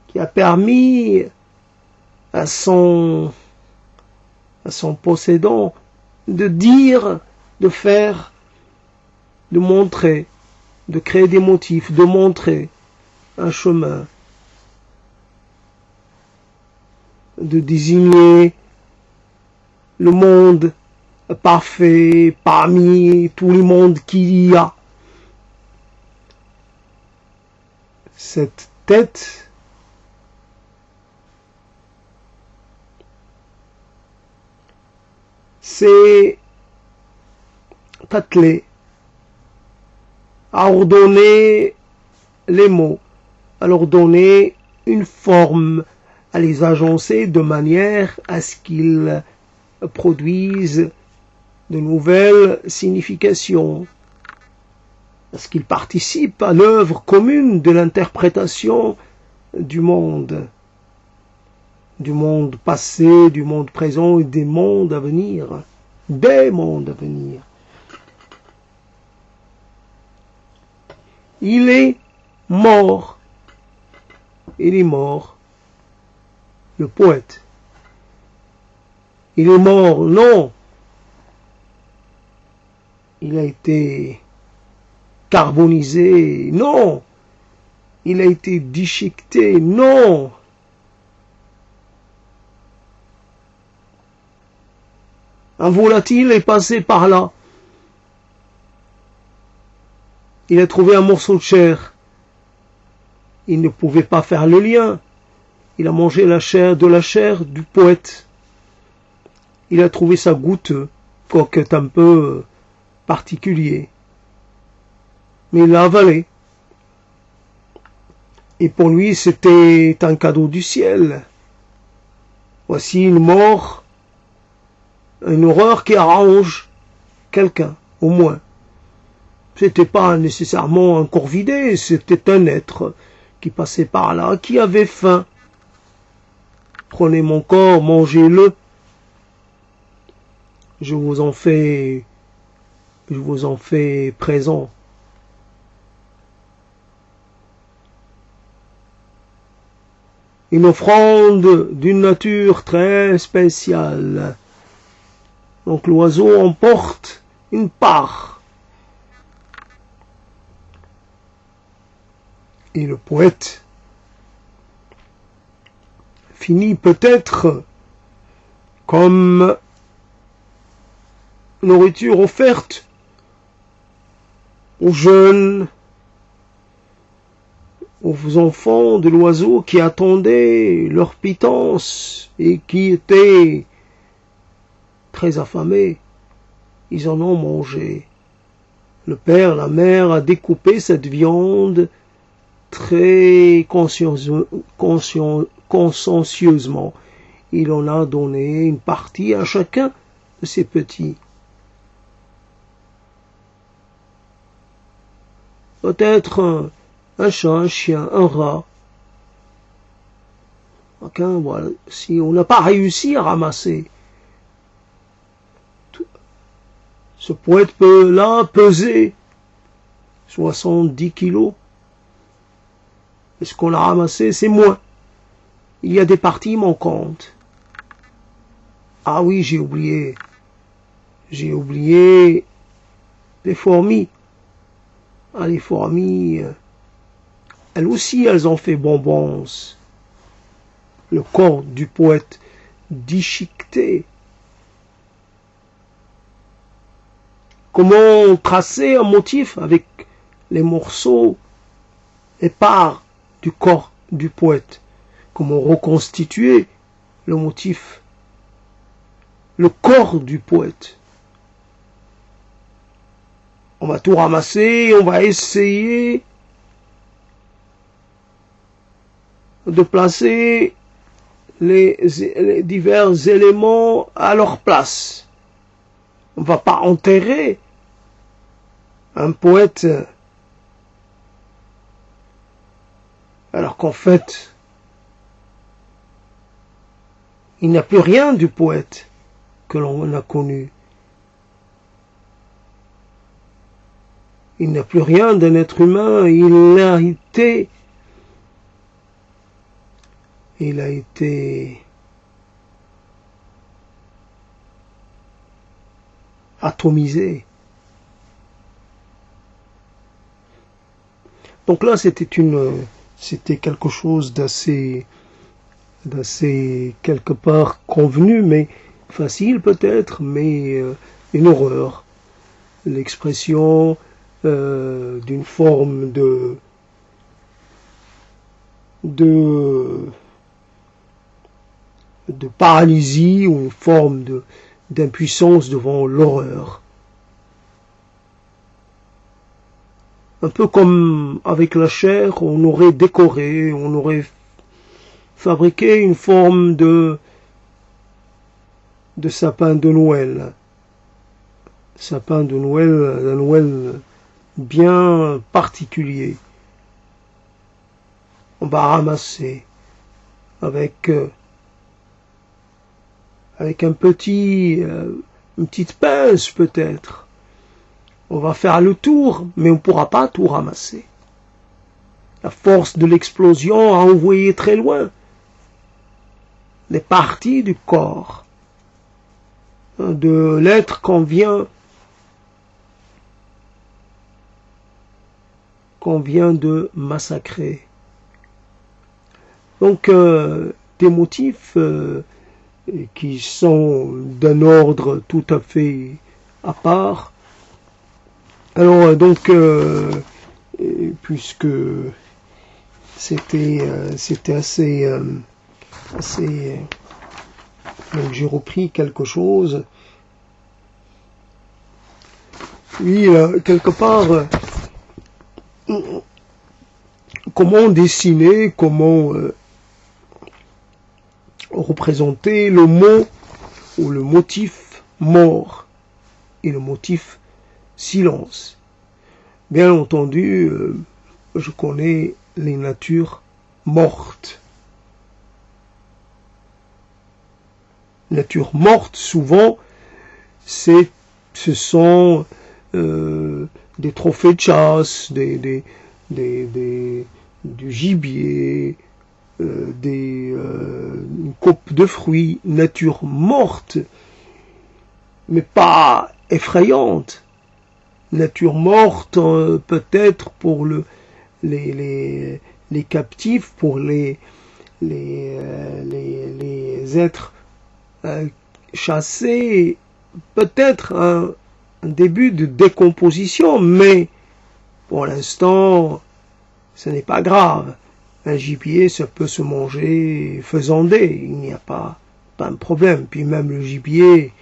qui a permis à son possédant de dire, de faire, de montrer, de créer des motifs, de montrer un chemin, de désigner le monde parfait parmi tous les mondes qu'il y a. Cette tête s'est attelée à ordonner les mots, à leur donner une forme, à les agencer de manière à ce qu'ils produisent de nouvelles significations, à ce qu'ils participent à l'œuvre commune de l'interprétation du monde passé, du monde présent et des mondes à venir, Il est mort, le poète. Il est mort, non. Il a été carbonisé, non. Il a été déchiqueté, non. Un volatile est passé par là. Il a trouvé un morceau de chair. Il ne pouvait pas faire le lien. Il a mangé la chair du poète. Il a trouvé sa goutte, quoique un peu particulier. Mais il l'a avalé. Et pour lui, c'était un cadeau du ciel. Voici une mort, une horreur qui arrange quelqu'un, au moins. C'était pas nécessairement un corps vidé, c'était un être qui passait par là, qui avait faim. Prenez mon corps, mangez-le. Je vous en fais présent. Une offrande d'une nature très spéciale. Donc l'oiseau emporte une part. Et le poète finit peut-être comme nourriture offerte aux jeunes aux enfants de l'oiseau qui attendaient leur pitance et qui étaient très affamés. Ils en ont mangé. Le père, la mère a découpé cette viande très consciencieusement. Il en a donné une partie à chacun de ses petits. Peut-être un chat, un chien, un rat. Voilà. Si on n'a pas réussi à ramasser, ce poète peut là peser 70 kilos. Et ce qu'on a ramassé, c'est moins. Il y a des parties manquantes. Ah oui, j'ai oublié. J'ai oublié les fourmis. Ah, les fourmis, elles aussi, elles ont fait bonbons. Le corps du poète déchiqueté. Comment tracer un motif avec les morceaux épars du corps du poète? Comment reconstituer le motif, le corps du poète? On va tout ramasser, on va essayer de placer les divers éléments à leur place. On ne va pas enterrer un poète alors qu'en fait, il n'y a plus rien du poète que l'on a connu. Il n'y a plus rien d'un être humain, il a été atomisé. Donc là, c'était quelque chose d'assez quelque part convenu, mais facile peut-être, mais une horreur. L'expression d'une forme de paralysie ou une forme d'impuissance devant l'horreur. Un peu comme avec la chair, on aurait décoré, on aurait fabriqué une forme de sapin de Noël. Sapin de Noël, un Noël bien particulier. On va ramasser avec une petite pince peut-être. On va faire le tour, mais on ne pourra pas tout ramasser. La force de l'explosion a envoyé très loin les parties du corps de l'être qu'on vient de massacrer. Donc des motifs qui sont d'un ordre tout à fait à part. Alors donc puisque c'était assez donc j'ai repris quelque chose. Oui, quelque part comment dessiner, comment représenter le mot ou le motif mort et le motif silence. Bien entendu, je connais les natures mortes. Nature morte, souvent, ce sont des trophées de chasse, du gibier, une coupe de fruits, nature morte, mais pas effrayante. Nature morte, peut-être pour les captifs, pour les êtres chassés, peut-être un début de décomposition, mais pour l'instant, ce n'est pas grave. Un gibier, ça peut se manger faisandé, il n'y a pas de problème. Puis même le gibier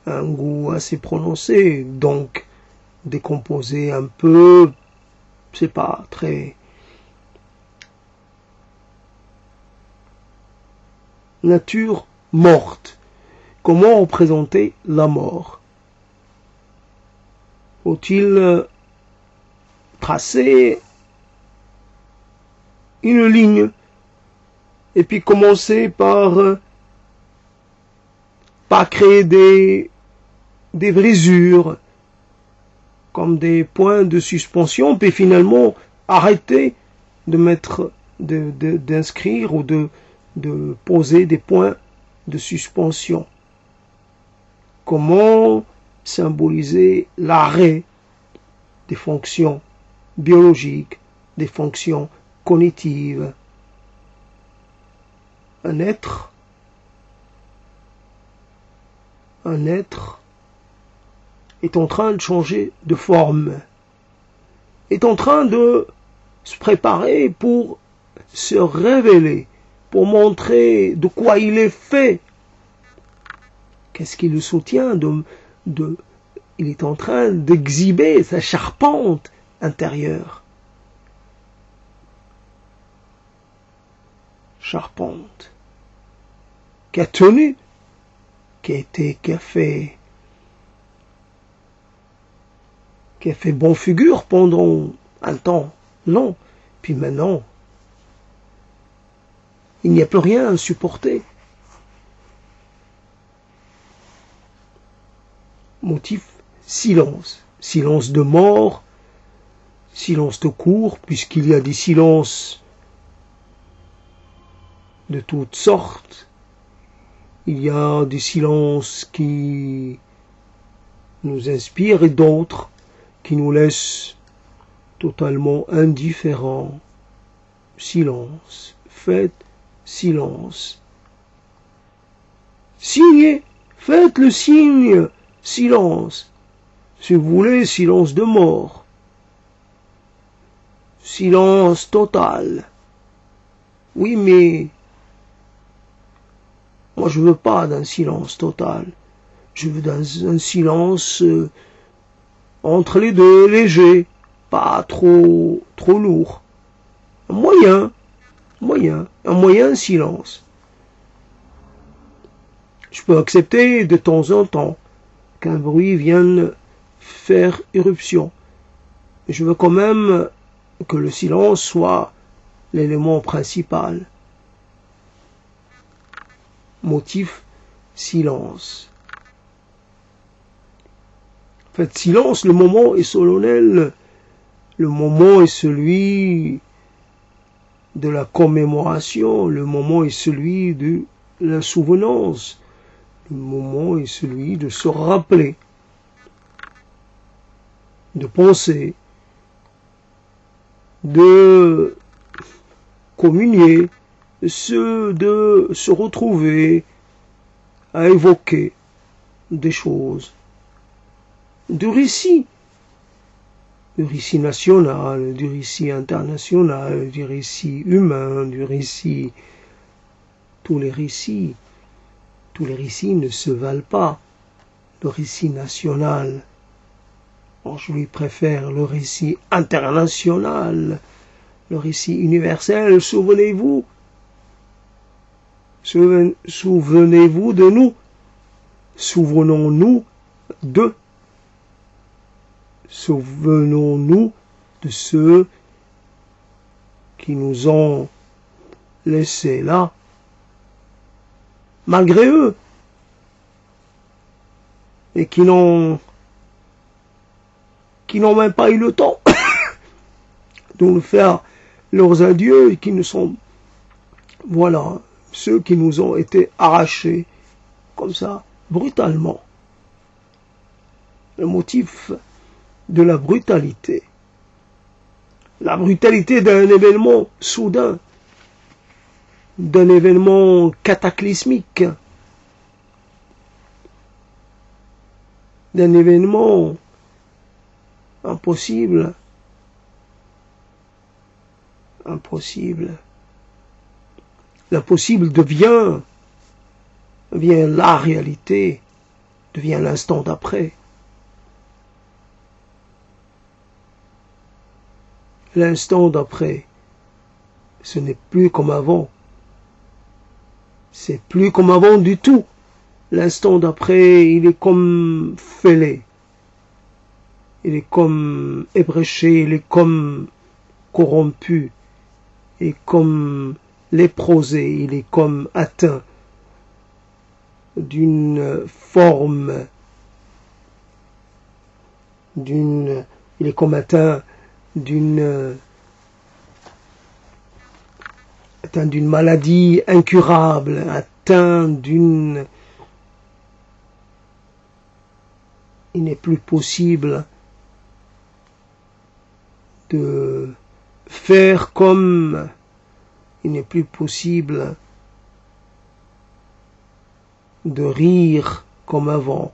a un goût assez prononcé, donc décomposer un peu, c'est pas très nature morte. Comment représenter la mort? Faut-il tracer une ligne et puis commencer par créer des brisures comme des points de suspension, puis finalement arrêter de mettre d'inscrire ou de poser des points de suspension? Comment symboliser l'arrêt des fonctions biologiques, des fonctions cognitives? Un être est en train de changer de forme, est en train de se préparer pour se révéler, pour montrer de quoi il est fait. Qu'est-ce qui le soutient il est en train d'exhiber sa charpente intérieure. Charpente qui a tenu, qui a fait bon figure pendant un temps long, puis maintenant il n'y a plus rien à supporter. Motif, silence. Silence de mort, silence de cour, puisqu'il y a des silences de toutes sortes. Il y a des silences qui nous inspirent et d'autres qui nous laissent totalement indifférents. Silence. Faites silence. Signez. Faites le signe. Silence. Si vous voulez, silence de mort. Silence total. Oui, mais moi je veux pas d'un silence total. Je veux un silence entre les deux, léger, pas trop lourd. Un moyen silence. Je peux accepter de temps en temps qu'un bruit vienne faire irruption. Mais je veux quand même que le silence soit l'élément principal. Motif, silence. Faites silence, le moment est solennel. Le moment est celui de la commémoration. Le moment est celui de la souvenance. Le moment est celui de se rappeler, de penser, de communier, de se retrouver à évoquer des choses, du récit national, du récit international, du récit humain, du récit, tous les récits ne se valent pas. Le récit national, bon, je lui préfère le récit international, le récit universel. Souvenez-vous de nous, souvenons-nous de ceux qui nous ont laissés là, malgré eux, et qui n'ont même pas eu le temps de nous faire leurs adieux, et qui nous sont, voilà, ceux qui nous ont été arrachés, comme ça, brutalement. Le motif de la brutalité. La brutalité d'un événement soudain, d'un événement cataclysmique, d'un événement impossible impossible. L'impossible devient la réalité, devient l'instant d'après. L'instant d'après, ce n'est plus comme avant. C'est plus comme avant du tout. L'instant d'après, il est comme fêlé. Il est comme ébréché, il est comme corrompu. Il est comme léprosé, il est comme atteint d'une forme, il est comme atteint d'une maladie incurable, atteint d'une... Il n'est plus possible de faire comme... Il n'est plus possible de rire comme avant,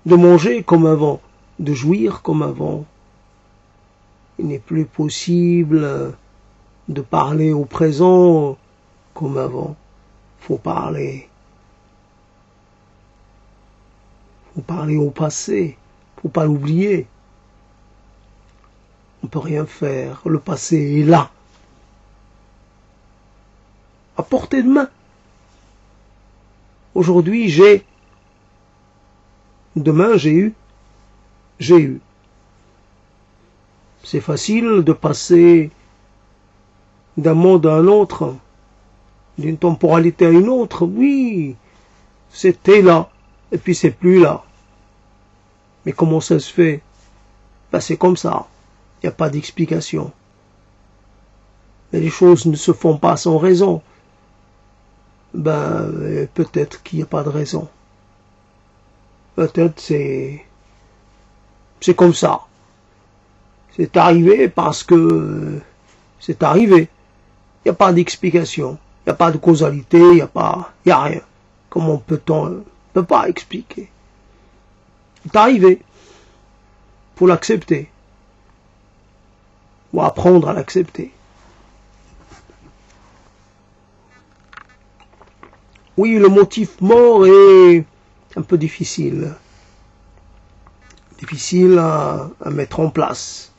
de manger comme avant, de jouir comme avant. Il n'est plus possible de parler au présent comme avant. Faut parler au passé, faut pas l'oublier. On peut rien faire, le passé est là, à portée de main. Aujourd'hui j'ai, demain j'ai eu. C'est facile de passer d'un monde à un autre, d'une temporalité à une autre. Oui, c'était là, et puis c'est plus là. Mais comment ça se fait? Ben c'est comme ça, il n'y a pas d'explication. Mais les choses ne se font pas sans raison. Ben peut-être qu'il n'y a pas de raison. Peut-être c'est comme ça. C'est arrivé parce que c'est arrivé. Il n'y a pas d'explication. Il n'y a pas de causalité. Il n'y a rien. Comment peut-on peut pas expliquer? C'est arrivé. Faut l'accepter. Ou apprendre à l'accepter. Oui, le motif mort est un peu difficile. Difficile à mettre en place.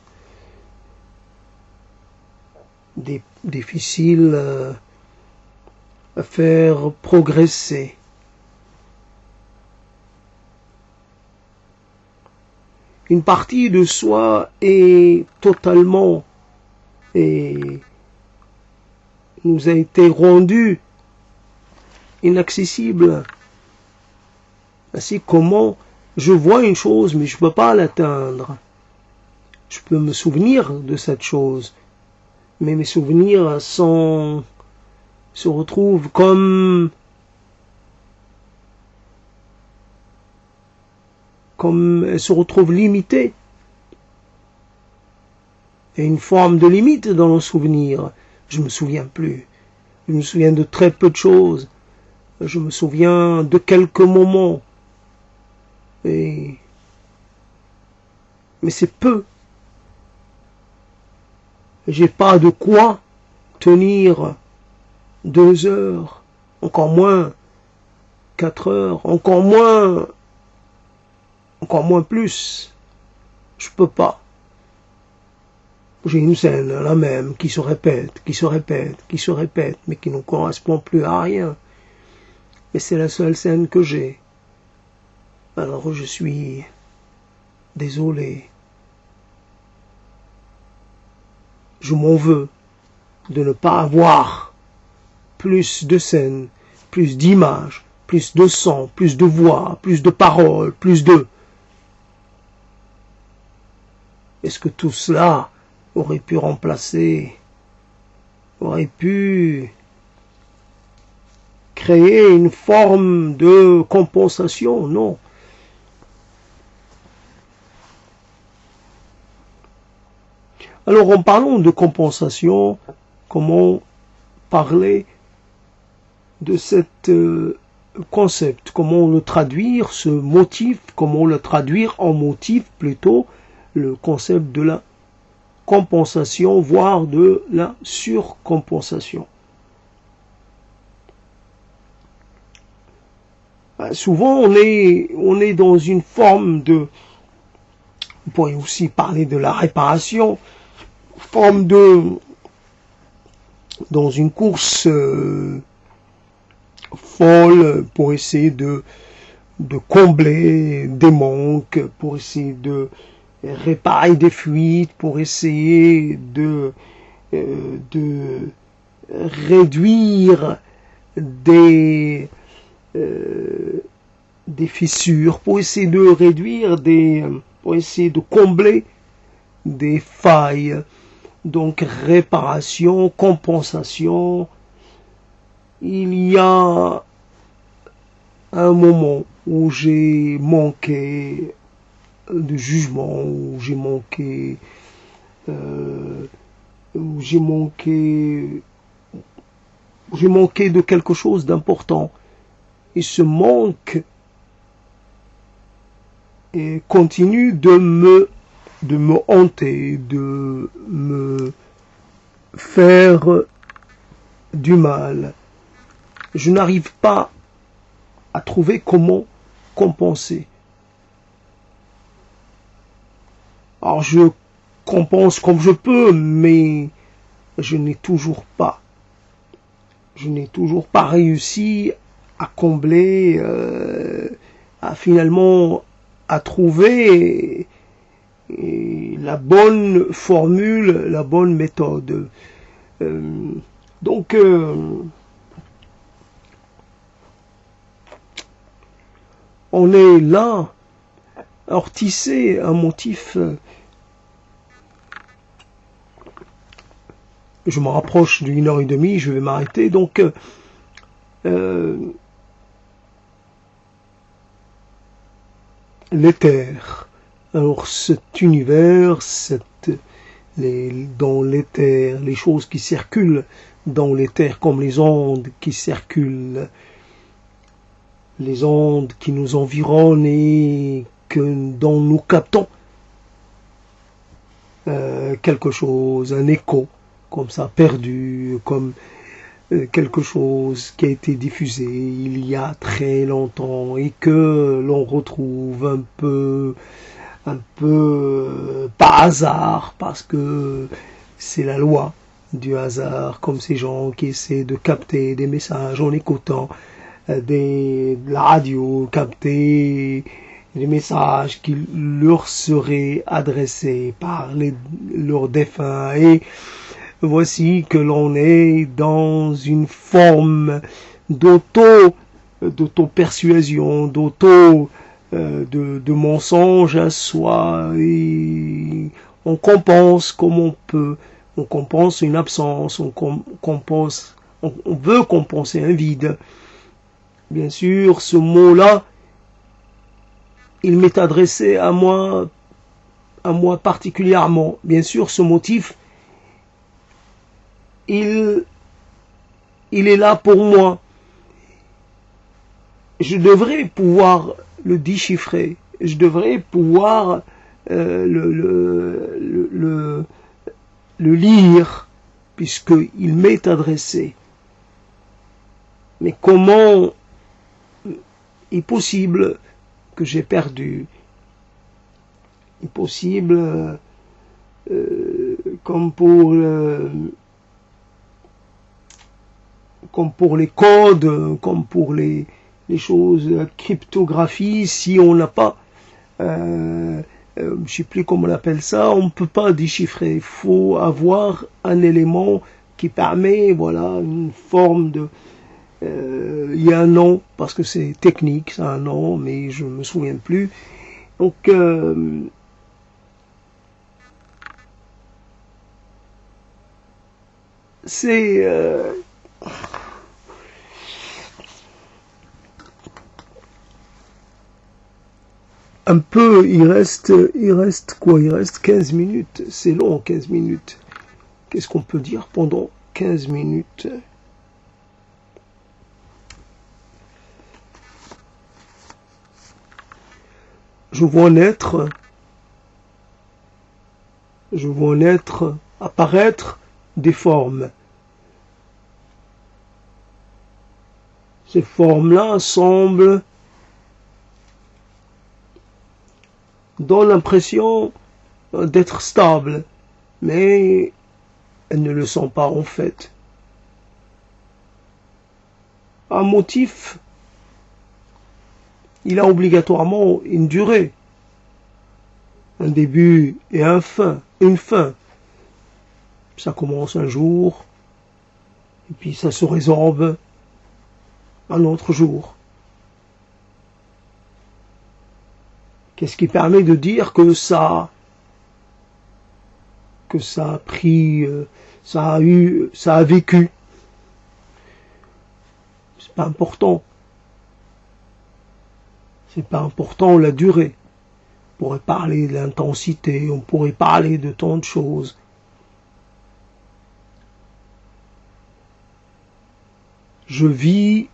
Difficile à faire progresser. Une partie de soi est totalement et nous a été rendue inaccessible. Ainsi, comment je vois une chose, mais je ne peux pas l'atteindre. Je peux me souvenir de cette chose, mais mes souvenirs se retrouvent comme elles se retrouvent limitées. Il y a une forme de limite dans nos souvenirs. Je ne me souviens plus. Je me souviens de très peu de choses. Je me souviens de quelques moments. Mais c'est peu. J'ai pas de quoi tenir 2 heures, encore moins 4 heures, encore moins plus. Je peux pas. J'ai une scène, la même, qui se répète, mais qui ne correspond plus à rien. Mais c'est la seule scène que j'ai. Alors je suis désolé. Je m'en veux de ne pas avoir plus de scènes, plus d'images, plus de sons, plus de voix, plus de paroles, plus de... Est-ce que tout cela aurait pu créer une forme de compensation? Non. Alors, en parlant de compensation, comment parler de cet concept? Comment le traduire, ce motif? Comment le traduire en motif, plutôt, le concept de la compensation, voire de la surcompensation. Souvent, on est dans une forme de, on pourrait aussi parler de la réparation, forme de, dans une course folle pour essayer de combler des manques, pour essayer de réparer des fuites, pour essayer de réduire des fissures, pour essayer de réduire pour essayer de combler des failles. Donc réparation, compensation. Il y a un moment où j'ai manqué de jugement, où j'ai manqué de quelque chose d'important. Et ce manque continue de me hanter, de me faire du mal. Je n'arrive pas à trouver comment compenser. Alors je compense comme je peux, mais je n'ai toujours pas réussi à combler, finalement à trouver la bonne formule, la bonne méthode. Donc on est là, alors tisser un motif. Je me rapproche d'1h30, je vais m'arrêter. Donc l'éther. Alors cet univers, dans l'éther, les choses qui circulent dans l'éther, comme les ondes qui circulent, les ondes qui nous environnent et dont nous captons quelque chose, un écho, comme ça, perdu, comme quelque chose qui a été diffusé il y a très longtemps et que l'on retrouve un peu par hasard, parce que c'est la loi du hasard, comme ces gens qui essaient de capter des messages en écoutant de la radio, capter les messages qui leur seraient adressés par leurs défunts. Et voici que l'on est dans une forme d'auto-persuasion, de mensonge à soi, et on compense comme on peut, on compense une absence, on veut compenser un vide. Bien sûr, ce mot-là, il m'est adressé à moi particulièrement. Bien sûr, ce motif, il est là pour moi. Je devrais pouvoir le déchiffrer. Je devrais pouvoir le lire, puisqu'il m'est adressé. Mais comment est possible que j'ai perdu? Il est possible, comme pour les codes, comme pour les choses cryptographie, si on n'a pas, je sais plus comment on appelle ça, on ne peut pas déchiffrer. Il faut avoir un élément qui permet, voilà, une forme de... il y a un nom, parce que c'est technique, c'est un nom, mais je me souviens plus. Donc, c'est... un peu, il reste quoi? Il reste 15 minutes. C'est long, 15 minutes. Qu'est-ce qu'on peut dire pendant 15 minutes? Je vois naître je vois naître, apparaître des formes. Ces formes-là semblent, donnent l'impression d'être stables, mais elles ne le sont pas en fait. Un motif, il a obligatoirement une durée, un début et une fin. Ça commence un jour, et puis ça se résorbe un autre jour. Qu'est-ce qui permet de dire que ça a pris, ça a vécu? C'est pas important. C'est pas important la durée. On pourrait parler de l'intensité, on pourrait parler de tant de choses. Je vis,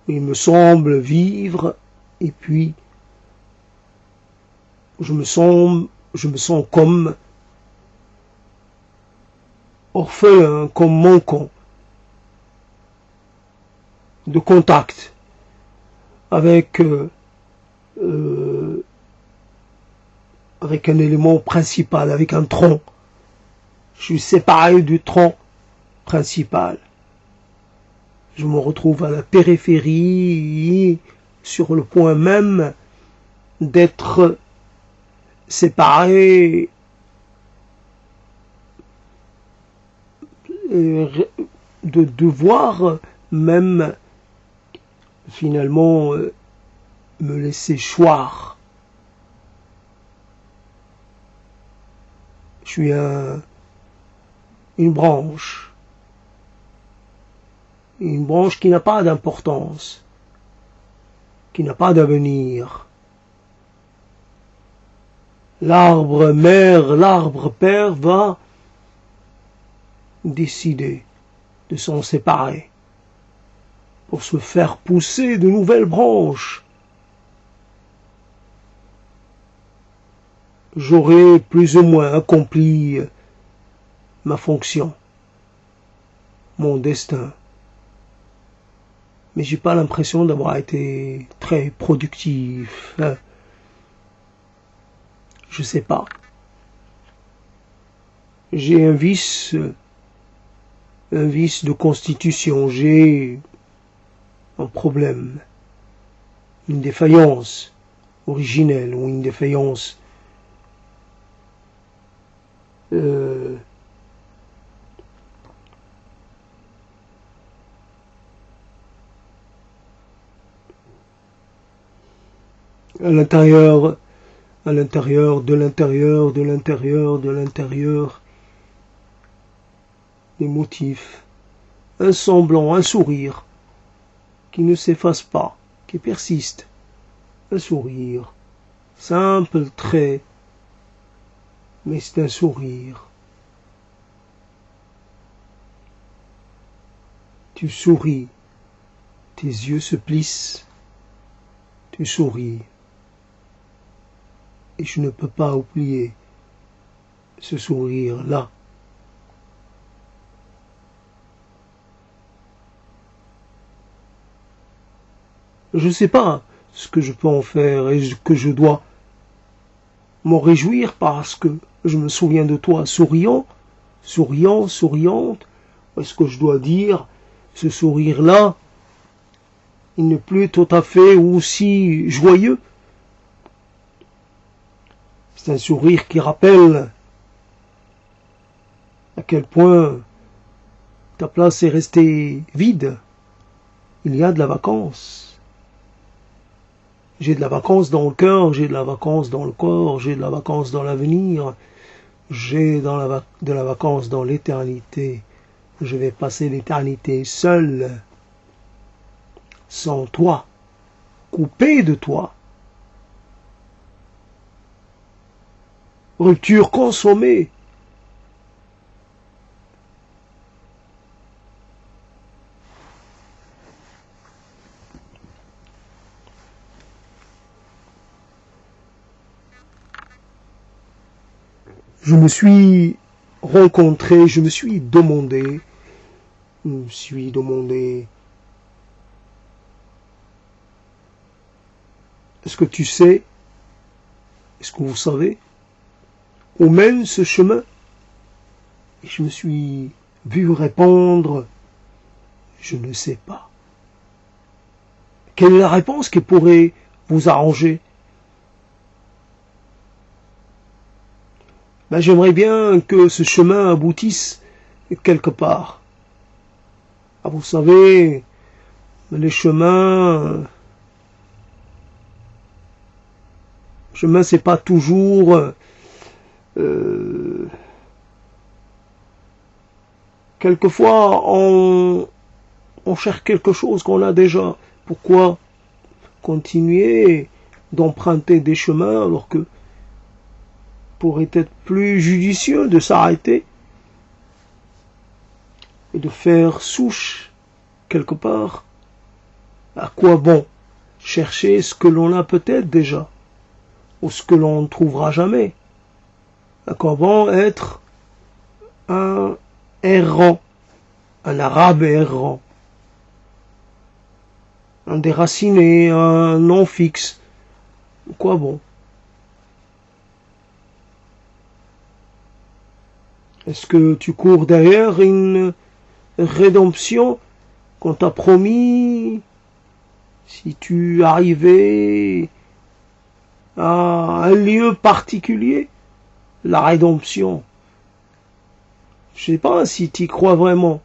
il me semble vivre, et puis je me sens comme orphelin, comme manquant de contact avec un élément principal, avec un tronc. Je suis séparé du tronc principal. Je me retrouve à la périphérie, sur le point même d'être séparé, de devoir même finalement me laisser choir. Je suis une branche qui n'a pas d'importance, qui n'a pas d'avenir. L'arbre mère, l'arbre père va décider de s'en séparer pour se faire pousser de nouvelles branches. J'aurai plus ou moins accompli ma fonction, mon destin. Mais j'ai pas l'impression d'avoir été très productif. Je sais pas. J'ai un vice de constitution, j'ai un problème, une défaillance originelle ou une défaillance à l'intérieur, des motifs, un semblant, un sourire qui ne s'efface pas, qui persiste, un sourire, simple trait, mais c'est un sourire. Tu souris, tes yeux se plissent, tu souris. Et je ne peux pas oublier ce sourire-là. Je ne sais pas ce que je peux en faire et que je dois m'en réjouir parce que je me souviens de toi souriante. Est-ce que je dois dire, ce sourire-là, il n'est plus tout à fait aussi joyeux? C'est un sourire qui rappelle à quel point ta place est restée vide. Il y a de la vacance. J'ai de la vacance dans le cœur, j'ai de la vacance dans le corps, j'ai de la vacance dans l'avenir, j'ai de la vacance dans l'éternité. Je vais passer l'éternité seul, sans toi, coupé de toi. Rupture consommée. je me suis rencontré, je me suis demandé, est-ce que tu sais, est-ce que vous savez où mène ce chemin? Et je me suis vu répondre, je ne sais pas. Quelle est la réponse qui pourrait vous arranger? J'aimerais bien que ce chemin aboutisse quelque part. Ah, vous savez, les chemins, c'est pas toujours quelquefois on cherche quelque chose qu'on a déjà. Pourquoi continuer d'emprunter des chemins alors que pourrait être plus judicieux de s'arrêter et de faire souche quelque part? À quoi bon chercher ce que l'on a peut-être déjà ou ce que l'on ne trouvera jamais? À quoi bon être un errant, un arabe errant, un déraciné, un non fixe? Quoi bon? Est-ce que tu cours derrière une rédemption qu'on t'a promis si tu arrivais à un lieu particulier? La rédemption, je sais pas si tu y crois vraiment.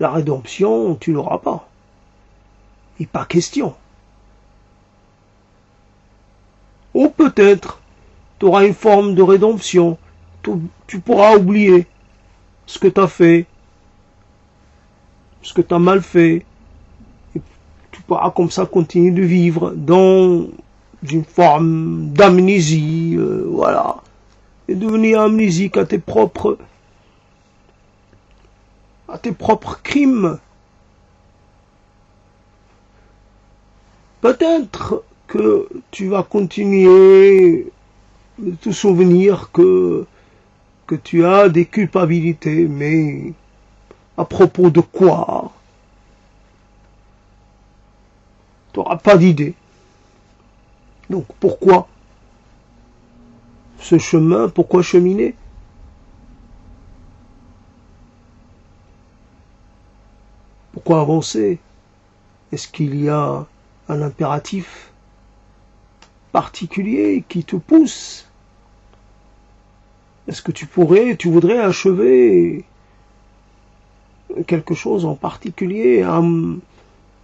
La rédemption, tu l'auras pas. Et pas question. Ou peut-être, tu auras une forme de rédemption. Tu pourras oublier ce que tu as fait, ce que tu as mal fait. Et tu pourras comme ça continuer de vivre dans une forme d'amnésie, voilà. Et devenir amnésique à tes propres crimes. Peut-être que tu vas continuer de te souvenir que tu as des culpabilités, mais à propos de quoi? Tu n'auras pas d'idée. Donc pourquoi ce chemin? Pourquoi cheminer? Pourquoi avancer? Est-ce qu'il y a un impératif particulier qui te pousse? Est-ce que tu voudrais achever quelque chose en particulier,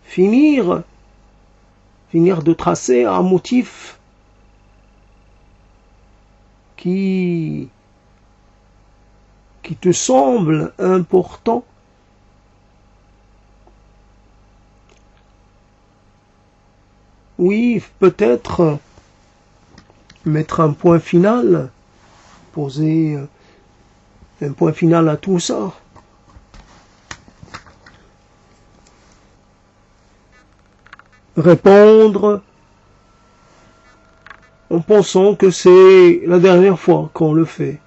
finir de tracer un motif qui te semble important? Oui, peut-être mettre un point final, poser un point final à tout ça. Répondre en pensant que c'est la dernière fois qu'on le fait,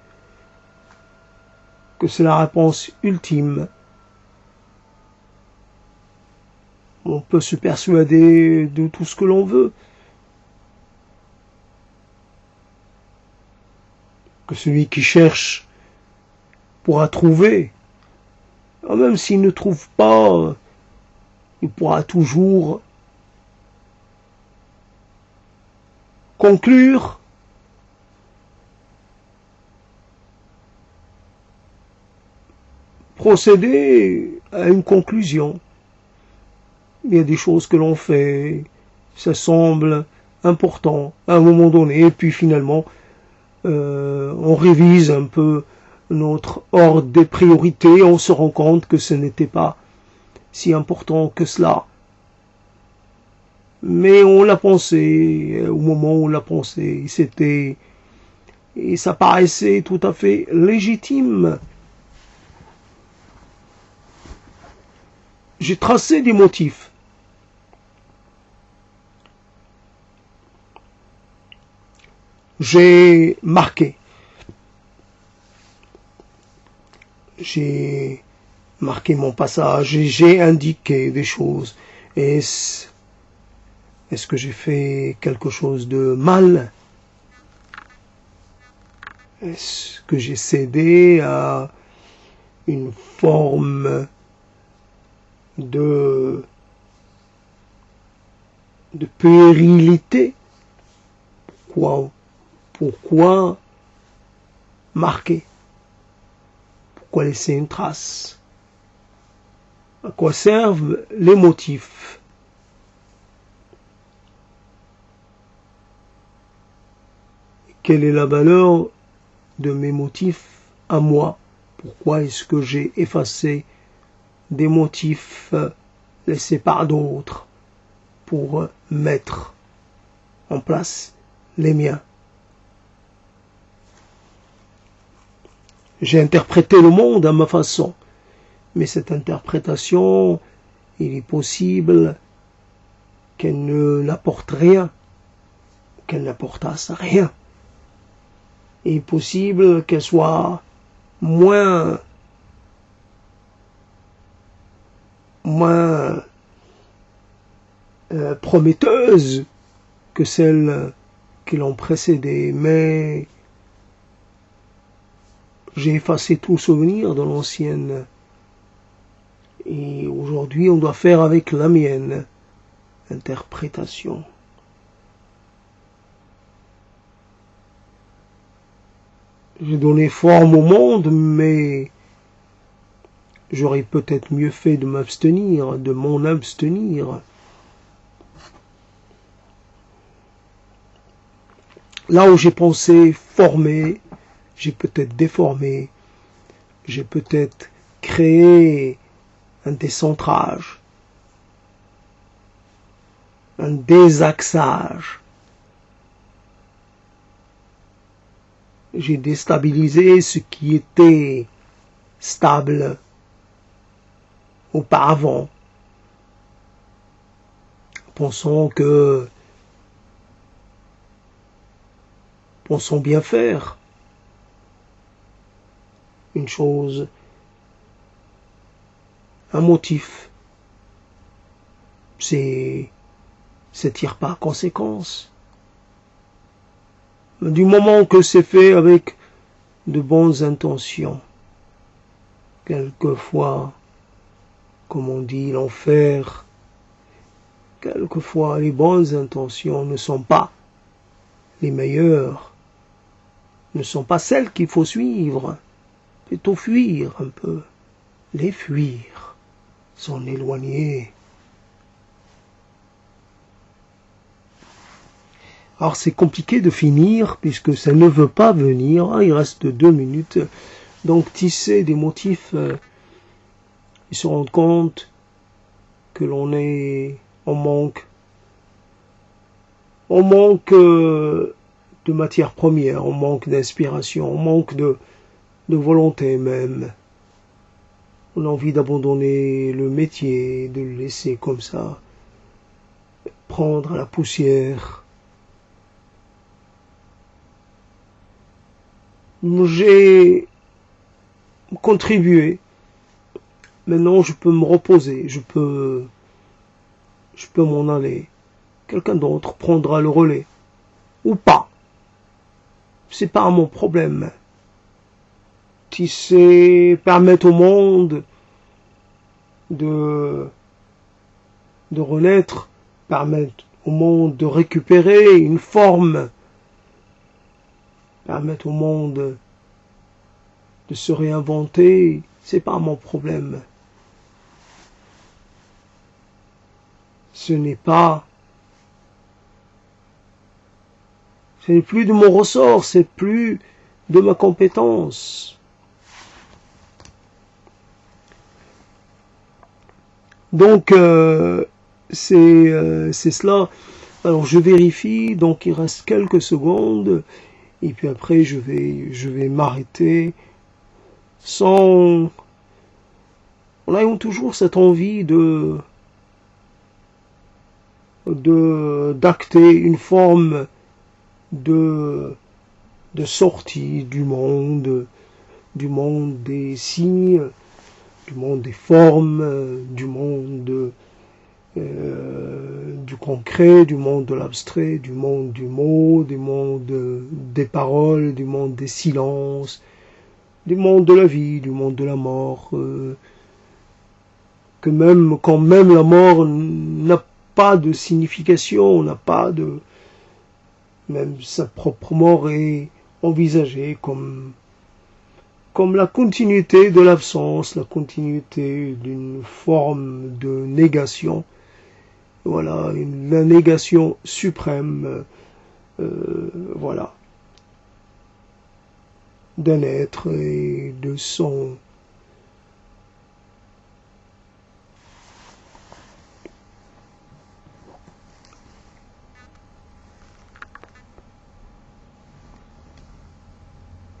que c'est la réponse ultime. On peut se persuader de tout ce que l'on veut, que celui qui cherche pourra trouver. Même s'il ne trouve pas, il pourra toujours conclure procéder à une conclusion. Il y a des choses que l'on fait, ça semble important à un moment donné, et puis finalement, on révise un peu notre ordre des priorités, on se rend compte que ce n'était pas si important que cela. Mais on l'a pensé, au moment où on l'a pensé, et ça paraissait tout à fait légitime. J'ai tracé des motifs. J'ai marqué j'ai marqué mon passage, j'ai indiqué des choses. Est-ce que j'ai fait quelque chose de mal? Est-ce que j'ai cédé à une forme de puérilité? Pourquoi marquer? Pourquoi laisser une trace? À quoi servent les motifs? Quelle est la valeur de mes motifs à moi? Pourquoi est-ce que j'ai effacé des motifs laissés par d'autres pour mettre en place les miens? J'ai interprété le monde à ma façon, mais cette interprétation, il est possible qu'elle ne n'apporte rien, qu'elle n'apportasse rien. Il est possible qu'elle soit moins prometteuse que celles qui l'ont précédée, mais j'ai effacé tout souvenir de l'ancienne. Et aujourd'hui, on doit faire avec la mienne interprétation. J'ai donné forme au monde, mais j'aurais peut-être mieux fait de m'abstenir, de m'en abstenir. Là où j'ai pensé former, j'ai peut-être déformé, j'ai peut-être créé un décentrage, un désaxage. J'ai déstabilisé ce qui était stable auparavant, pensant bien faire une chose, un motif, c'est tire par conséquence. Du moment que c'est fait avec de bonnes intentions, quelquefois, comme on dit, l'enfer, quelquefois les bonnes intentions ne sont pas les meilleures, ne sont pas celles qu'il faut suivre, plutôt fuir un peu, les fuir, s'en éloigner. Alors c'est compliqué de finir puisque ça ne veut pas venir. Ah, il reste 2 minutes. Donc tisser des motifs, ils se rendent compte que on manque de matière première, on manque d'inspiration, on manque de volonté même. On a envie d'abandonner le métier, de le laisser comme ça, prendre la poussière. J'ai contribué. Maintenant, je peux me reposer. Je peux m'en aller. Quelqu'un d'autre prendra le relais. Ou pas. C'est pas mon problème. Tisser, permettre au monde de renaître, permettre au monde de récupérer une forme, permettre au monde de se réinventer, c'est pas mon problème. Ce n'est plus de mon ressort, c'est plus de ma compétence. Donc c'est cela. Alors je vérifie, donc il reste quelques secondes et puis après je vais m'arrêter en ayant toujours cette envie d'acter une forme de sortie du monde, du monde des signes, du monde des formes, du monde du concret, du monde de l'abstrait, du monde du mot, du monde des paroles, du monde des silences, du monde de la vie, du monde de la mort, que même quand même la mort n'a pas de signification, n'a pas de... Même sa propre mort est envisagée comme la continuité de l'absence, la continuité d'une forme de négation. Voilà, la négation suprême, voilà, d'un être et de son